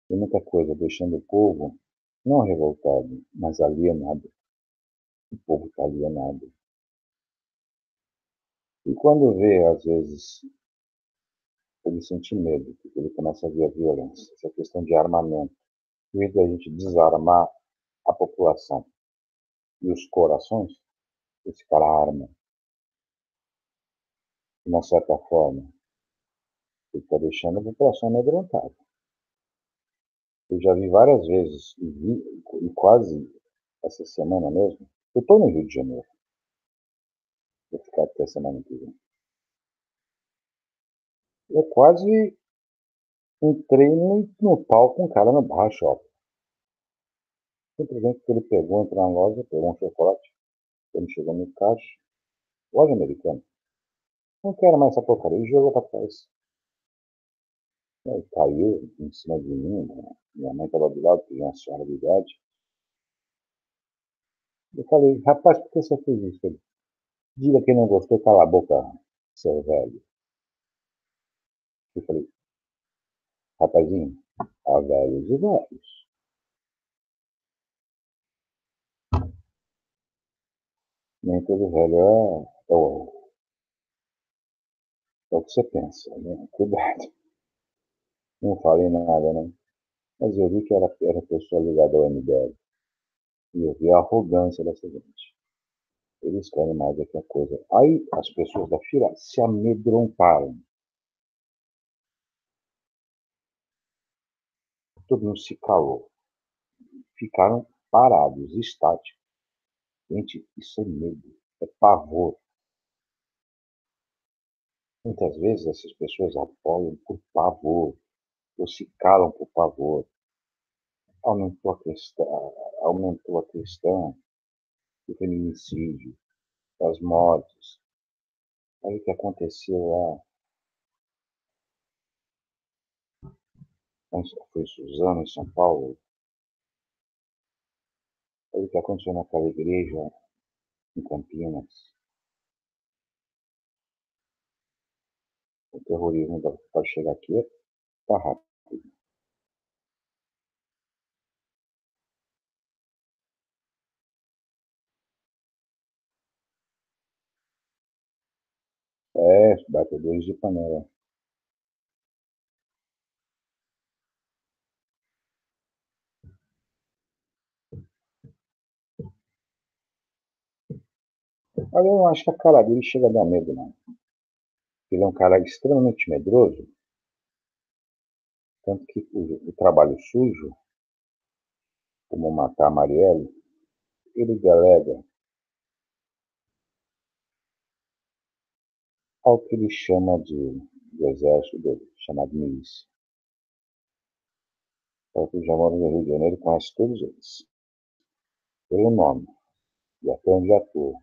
Tem muita coisa deixando o povo não revoltado, mas alienado. O povo está alienado. E quando vê, às vezes, ele sente medo, porque ele começa a ver a violência, essa questão de armamento. Em vez de a gente desarmar a população e os corações, esse cara arma. De uma certa forma, ele está deixando a população amedrontada. Eu já vi várias vezes, e quase essa semana mesmo, eu estou no Rio de Janeiro, vou ficar até a semana que vem. Eu quase entrei no palco com um cara no Barra Shopping. Simplesmente que ele pegou, entrou na loja, pegou um chocolate, quando chegou no caixa, loja americana. Não quero mais essa porcaria, e jogou para trás. Aí caiu em cima de mim, né? Minha mãe estava do lado, que já é uma senhora de idade. Eu falei, rapaz, por que você fez isso? Ele, diga que não gostou, cala a boca, seu velho. Eu falei, rapazinho, há velhos e velhos. Nem todo velho é o que você pensa, né? Cuidado. Não falei nada, né? Mas eu vi que era pessoa ligada ao MBL. E eu vi a arrogância dessa gente. Eles querem mais do que a coisa. Aí as pessoas da fila se amedrontaram. todo mundo se calou. Ficaram parados, estáticos. Gente, isso é medo, é pavor. Muitas vezes essas pessoas apoiam por pavor, ou se calam por pavor. Aumentou a questão do feminicídio, das mortes. Olha o que aconteceu lá. Foi Suzano, em São Paulo. Olha o que aconteceu naquela igreja em Campinas. O terrorismo para chegar aqui está rápido. É, batedores de panela. Olha, eu não acho que a cara dele chega a dar medo, não. Ele é um cara extremamente medroso, tanto que o trabalho sujo, como matar a Marielle, ele delega ao que ele chama de exército dele, chamado milícia. É o que já mora no Rio de Janeiro, conhece todos eles, pelo nome, e até onde atua.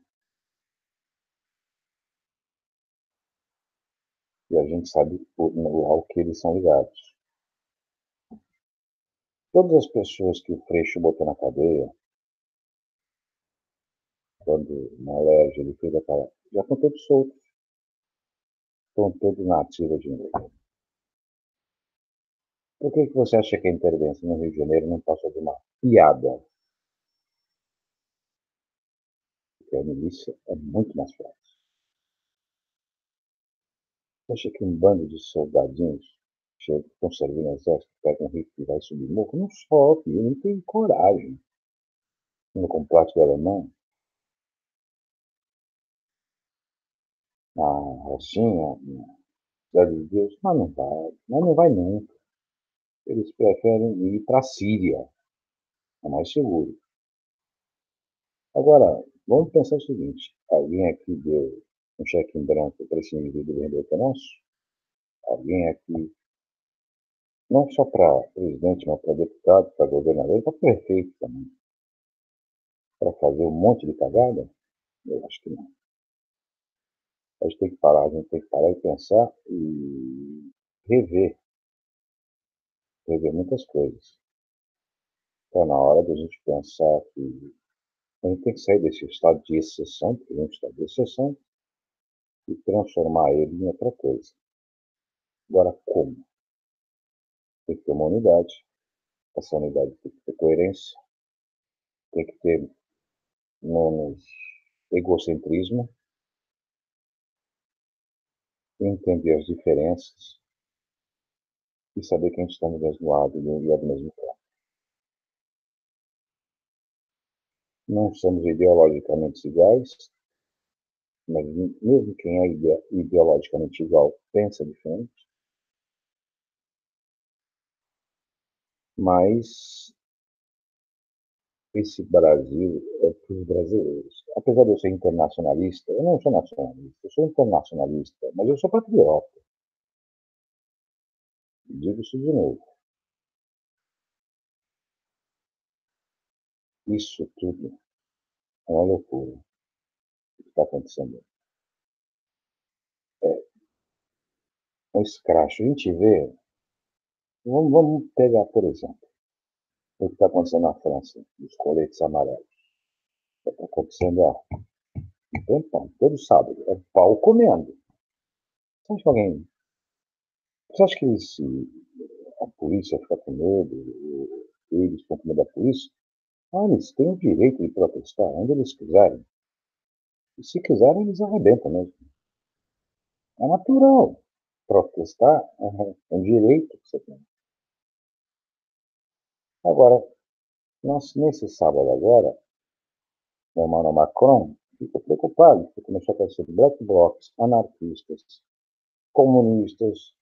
E a gente sabe ao que eles são ligados. Todas as pessoas que o Freixo botou na cadeia, quando na Alerj ele fez aquela. Já estão todos soltos. Estão todos na ativa de novo. Por que você acha que a intervenção no Rio de Janeiro não passou de uma piada? Porque a milícia é muito mais forte. Você acha que um bando de soldadinhos chega, estão servindo o exército, pega um rifle e vai subir morro? Não sobe, não tem coragem. No complexo do alemão, na Rocinha, na Cidade de Deus, mas não vai nunca. Eles preferem ir para a Síria, é mais seguro. Agora, vamos pensar o seguinte: alguém aqui deu um cheque em branco para esse indivíduo vender que é nosso? Alguém aqui, não só para presidente, mas para deputado, para governador, para prefeito também, para fazer um monte de cagada? Eu acho que não. A gente tem que parar e pensar e rever, rever muitas coisas. Está na hora de a gente pensar que a gente tem que sair desse estado de exceção, porque a gente está de exceção, e transformar ele em outra coisa. Agora, como? Tem que ter uma unidade. Essa unidade tem que ter coerência, tem que ter menos egocentrismo, entender as diferenças e saber que a gente está do mesmo lado e é do mesmo campo. Não somos ideologicamente iguais, mas mesmo quem é ideologicamente igual pensa diferente, mas esse Brasil é para os brasileiros. Apesar de eu ser internacionalista, eu não sou nacionalista, eu sou internacionalista, mas eu sou patriota. Digo isso de novo. Isso tudo é uma loucura o que está acontecendo. É um escracho. A gente vê, vamos pegar, por exemplo, o que está acontecendo na França, os coletes amarelos. Está acontecendo há um tempão, todo sábado, é pau comendo. Você acha que alguém. Você acha que se a polícia fica com medo, eles ficam com medo da polícia? Ah, eles têm o direito de protestar onde eles quiserem. E se quiserem, eles arrebentam mesmo. É natural. Protestar é um direito que você tem. Agora, nesse sábado agora, o Emmanuel Macron fica preocupado, porque começou a aparecer black blocs, anarquistas, comunistas,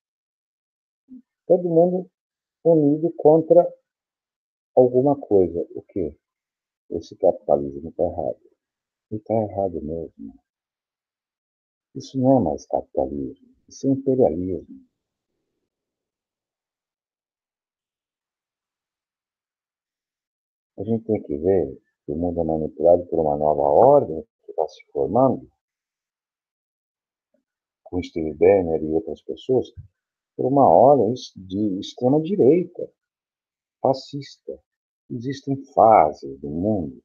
todo mundo unido contra alguma coisa. O quê? Esse capitalismo está errado. E está errado mesmo. Isso não é mais capitalismo, isso é imperialismo. A gente tem que ver que o mundo é manipulado por uma nova ordem que está se formando, com Steve Bannon e outras pessoas, por uma ordem de extrema-direita, fascista. Existem fases do mundo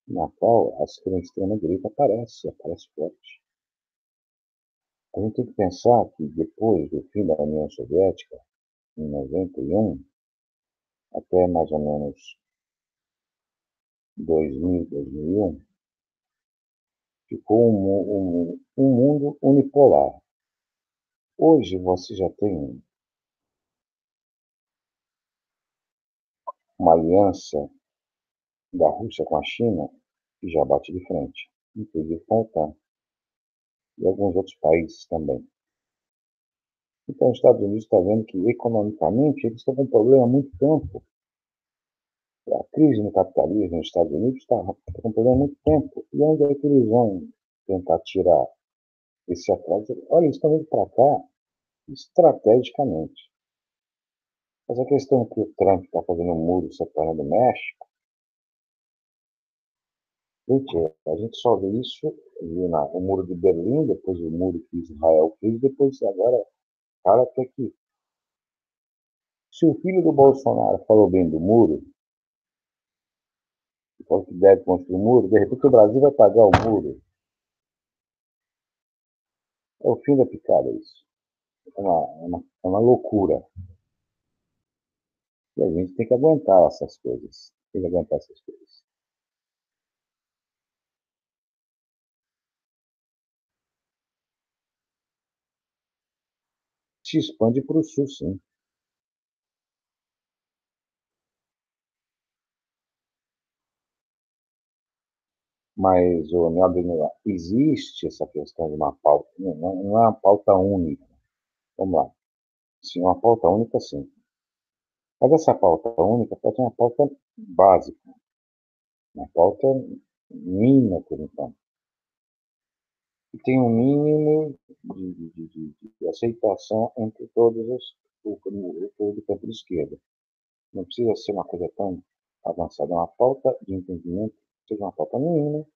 na qual a extrema-direita aparece forte. A gente tem que pensar que depois do fim da União Soviética, em 91, até mais ou menos 2000, 2001, ficou um mundo unipolar. Hoje você já tem uma aliança da Rússia com a China que já bate de frente, inclusive com a OTAN, e alguns outros países também. Então, os Estados Unidos está vendo que, economicamente, eles estão com um problema há muito tempo. A crise no capitalismo nos Estados Unidos está com um problema há muito tempo. E onde é que eles vão tentar tirar esse atraso? Olha, eles estão vindo para cá estrategicamente. Mas a questão que o Trump está fazendo um muro separando o México, gente, a gente só vê isso no muro de Berlim, depois o muro que Israel fez, depois agora o cara quer que... Se o filho do Bolsonaro falou bem do muro, falou que deve construir um muro, de repente o Brasil vai pagar o muro. É o fim da picada isso. É uma loucura. E a gente tem que aguentar essas coisas. Tem que aguentar essas coisas. Se expande para o sul, sim. Mas, Nobre, existe essa questão de uma pauta, não é uma pauta única. Vamos lá. Sim, uma pauta única, sim. Mas essa pauta única pode ser uma pauta básica, uma pauta mínima, por enquanto. E tem um mínimo de aceitação entre todos o do campo de esquerda. Não precisa ser uma coisa tão avançada, é uma falta de entendimento, seja uma falta mínima,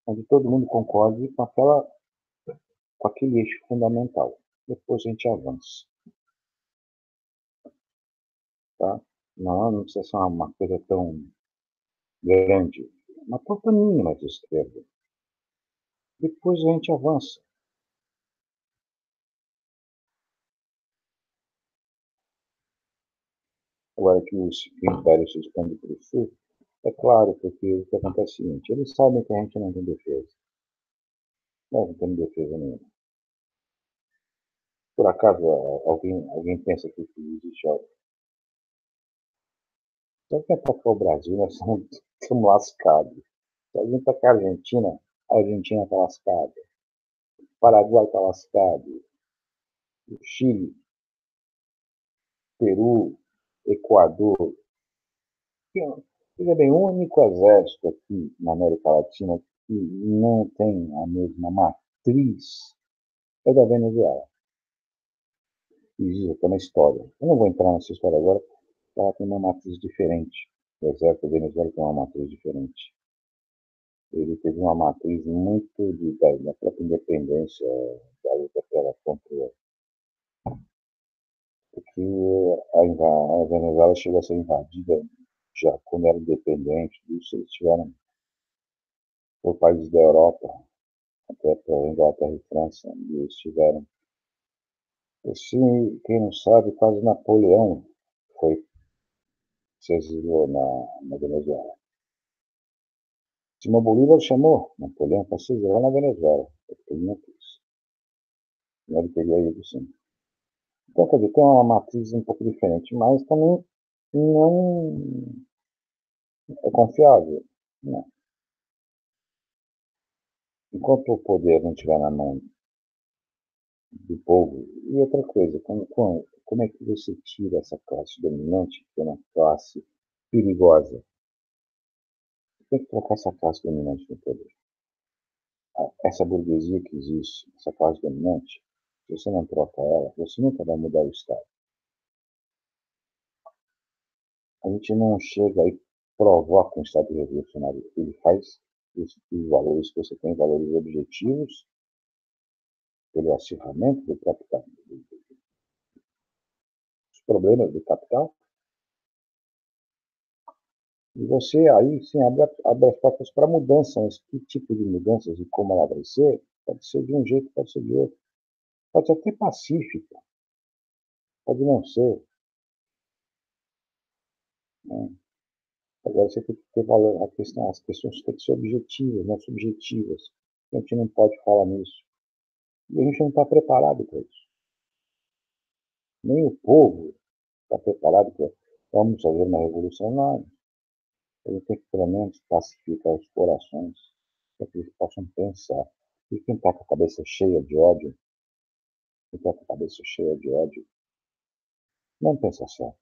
onde todo mundo concorde com aquele eixo fundamental. Depois a gente avança, tá? Não precisa ser uma coisa tão grande, uma falta mínima de esquerda. Depois a gente avança. Agora que o Império se expande para o sul, é claro, porque o que acontece é o seguinte, eles sabem que a gente não tem defesa. Nós não temos defesa nenhuma. Por acaso, alguém pensa que existe algo? Se alguém atacar o Brasil, nós estamos lascados. Se alguém atacar a Argentina está lascada. O Paraguai está lascado. O Chile, Peru, Equador. Veja bem, o único exército aqui na América Latina que não tem a mesma matriz é da Venezuela. Existe até na história. Eu não vou entrar nessa história agora, porque ela tem uma matriz diferente. O exército da Venezuela tem uma matriz diferente. Ele teve uma matriz muito da própria independência, da luta pela contra, porque a Venezuela chegou a ser invadida já quando era independente, isso eles tiveram por países da Europa, até para Inglaterra e França, e eles tiveram. Quem não sabe, quase Napoleão se exilou na Venezuela. Simão Bolívar chamou Napoleão para se exilar na Venezuela, porque ele não quis. Ele teria ido sim. Então, quer dizer, tem uma matriz um pouco diferente, mas também não é confiável. Não. Enquanto o poder não estiver na mão do povo, e outra coisa, como é que você tira essa classe dominante, que é uma classe perigosa? Tem que trocar essa classe dominante no poder. Essa burguesia que existe, essa classe dominante, se você não troca ela, você nunca vai mudar o Estado. A gente não chega e provoca um Estado revolucionário. Ele faz os valores que você tem, valores objetivos, pelo acirramento do capital, os problemas do capital, e você aí sim abre as portas para mudança, mas que tipo de mudanças e como ela vai ser, pode ser de um jeito, pode ser de outro, pode ser até pacífica, pode não ser, né? Agora você tem que ter valor, as questões têm que ser objetivas, não subjetivas. A gente não pode falar nisso. E a gente não está preparado para isso. Nem o povo está preparado para vamos fazer uma revolução, não. A gente tem que, pelo menos, pacificar os corações, para que eles possam pensar. E quem está com a cabeça cheia de ódio, quem está com a cabeça cheia de ódio, não pensa certo,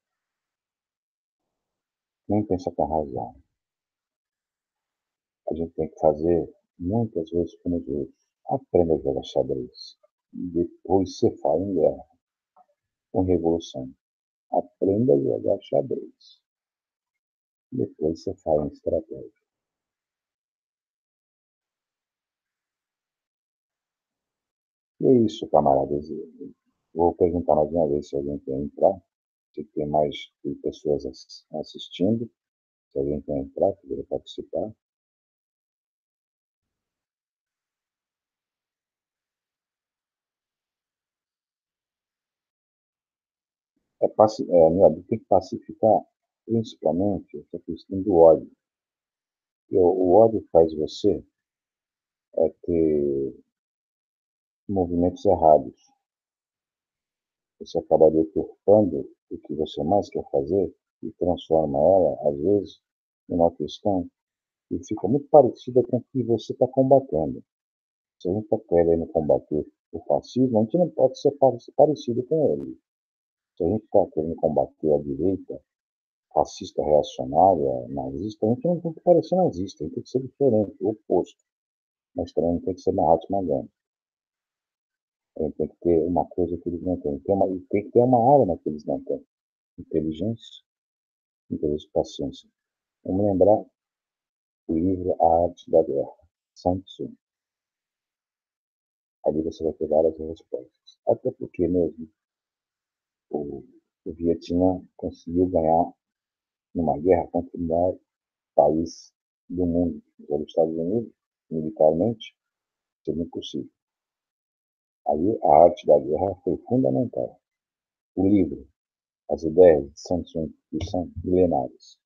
nem pensa com razão. A gente tem que fazer, muitas vezes, como os outros. Aprenda a jogar xadrez. Depois você fala em guerra, com revolução. Aprenda a jogar xadrez. Depois você fala em estratégia. E é isso, camaradas. Vou perguntar mais uma vez se alguém quer entrar, se tem mais pessoas assistindo, se alguém quer entrar, quer participar. Meu amigo, tem que pacificar principalmente essa questão do ódio. E o ódio faz você ter movimentos errados. Você acaba deturpando o que você mais quer fazer e transforma ela, às vezes, em uma questão que fica muito parecida com o que você está combatendo. Se a gente está querendo combater o fascismo, a gente não pode ser parecido com ele. Se a gente está querendo combater a direita fascista, reacionária, nazista, a gente não tem que parecer nazista, a gente tem que ser diferente, o oposto. Mas também não tem que ser Mahatma Gandhi. A gente tem que ter uma coisa que eles não têm. Tem que ter uma arma que eles não têm. Inteligência, inteligência e paciência. Vamos lembrar o livro A Arte da Guerra, Sun Tzu. Ali você vai ter várias respostas. Até porque mesmo o, o Vietnã conseguiu ganhar numa guerra contra o maior país do mundo, que era os Estados Unidos, militarmente, seria impossível. Aí a arte da guerra foi fundamental. O livro, as ideias de Sun Tzu, que são milenares.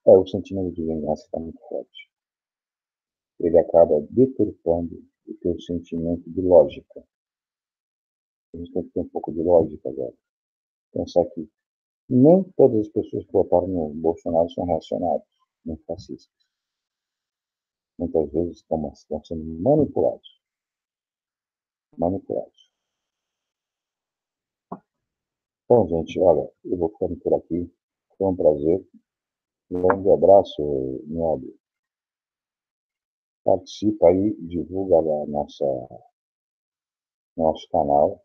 O sentimento de vingança está muito forte. Ele acaba deturpando o teu sentimento de lógica. A gente tem que ter um pouco de lógica agora. Pensar que nem todas as pessoas que votaram no Bolsonaro são reacionários, nem fascistas. Muitas vezes estão sendo manipulados. Manipulados. Bom, gente, olha, eu vou ficando por aqui. Foi um prazer. Um grande abraço, nobre. Participa aí, divulga lá nosso canal.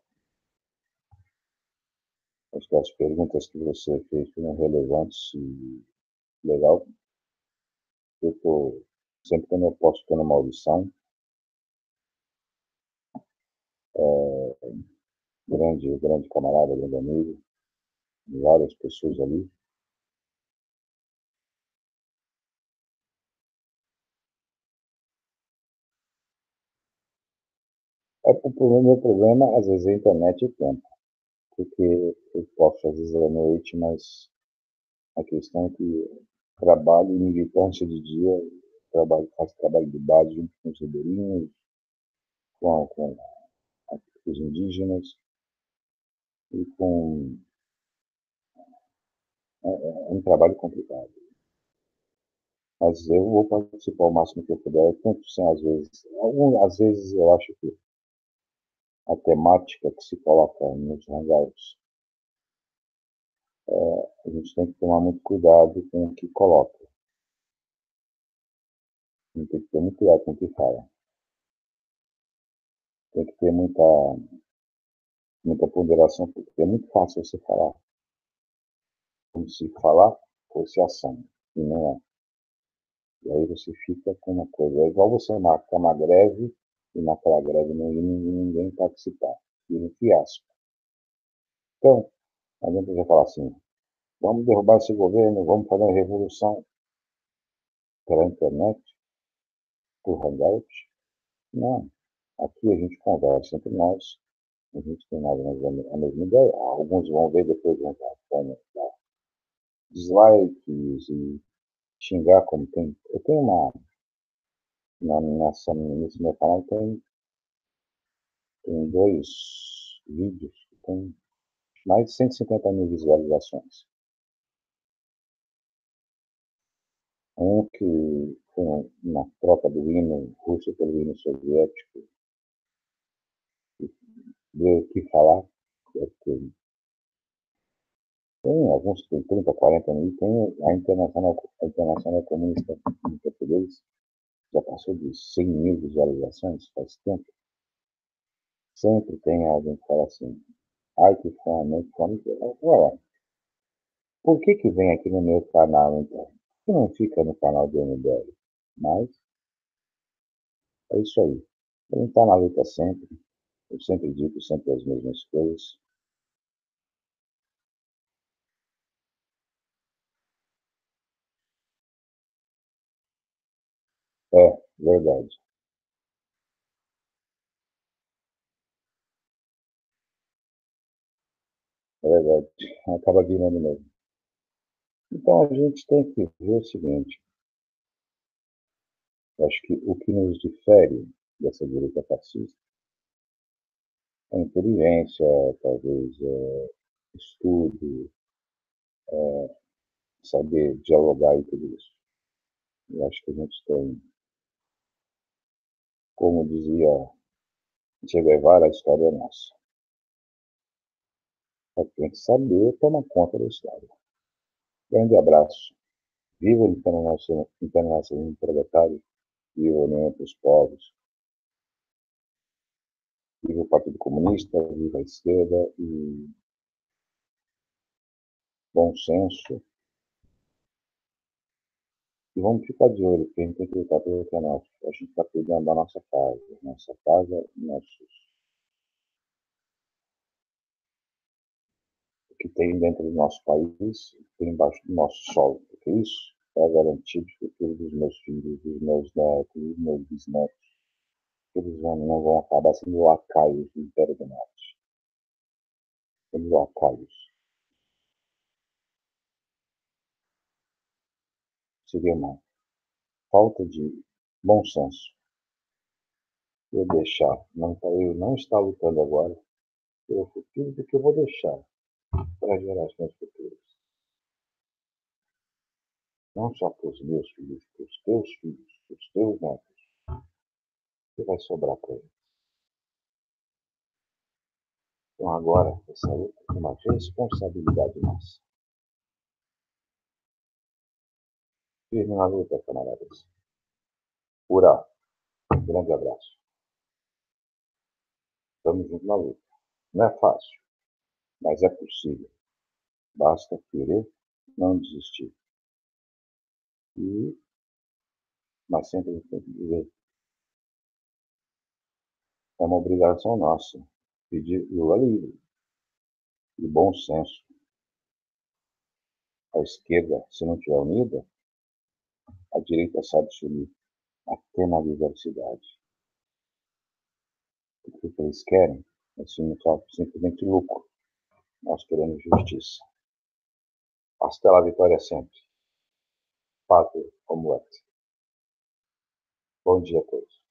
Acho que as perguntas que você fez foram relevantes e legal. Eu tô, sempre quando eu posso, estou numa audição. Grande camarada, grande amigo, várias pessoas ali. Meu problema, às vezes, é a internet e o tempo, porque eu posso, às vezes, à noite, mas a questão é que trabalho e militância de dia, faço trabalho de base junto com os ribeirinhos, com os indígenas e com um trabalho complicado. Mas eu vou participar o máximo que eu puder, tanto sem às vezes eu acho que a temática que se coloca nos hangouts, a gente tem que tomar muito cuidado com o que coloca. A gente tem que ter muito cuidado com o que fala. Tem que ter muita ponderação, porque é muito fácil você falar como se falar fosse ação, e não é. E aí você fica com uma coisa, é igual você marcar uma greve e naquela greve ninguém participar. E um fiasco. Então, a gente já fala assim, vamos derrubar esse governo, vamos fazer uma revolução pela internet, por hangout. Não. Aqui a gente conversa entre nós, a gente tem mais ou menos a mesma ideia. Alguns vão ver, depois vão dar dislikes e xingar como tem. Eu tenho nesse meu canal tem dois vídeos que tem mais de 150 mil visualizações. Um que foi uma troca do hino russo pelo hino soviético, deu o que falar. Tem alguns que tem 30, 40 mil, tem a Internacional Comunista em português, já passou de 100 mil visualizações faz tempo. Sempre tem alguém que fala assim, ai que fome, que fome. Olha, por que vem aqui no meu canal então? Por que não fica no canal do MBL? Mas é isso aí. Ele está na luta sempre. Eu sempre digo sempre as mesmas coisas. É, verdade. É verdade. Acaba virando mesmo. Então a gente tem que ver o seguinte. Acho que o que nos difere dessa direita fascista é a inteligência, talvez estudo, saber dialogar e tudo isso. Eu acho que a gente tem, como dizia Che Guevara, a história é nossa. Só tem que saber tomar conta da história. Grande abraço. Viva o internacionalismo proletário, viva a União entre os Povos, viva o Partido Comunista, viva a esquerda e bom senso. E vamos ficar de olho, porque a gente tem que lutar pelo que é nosso. A gente está cuidando da nossa casa, o que tem dentro do nosso país, o que tem embaixo do nosso solo, porque isso é garantir o futuro dos meus filhos, dos meus netos, dos meus bisnetos. Eles não vão acabar sendo lacaios do Império do Norte. Sendo lacaios. Seria uma falta de bom senso eu deixar, eu não estar lutando agora pelo futuro do que eu vou deixar para gerações futuras. Não só para os meus filhos, para os teus filhos, para os teus netos, que vai sobrar para eles. Então agora, essa luta é uma responsabilidade nossa. Firme na luta, camaradas. Ura, um grande abraço. Estamos juntos na luta. Não é fácil, mas é possível. Basta querer não desistir. Mas sempre a gente tem que dizer, é uma obrigação nossa pedir Lula livre e bom senso. A esquerda, se não estiver unida, a direita sabe se unir até na diversidade. O que eles querem é simplesmente lucro. Nós queremos justiça. Hasta la vitória sempre. Pátria como é. Bom dia a todos.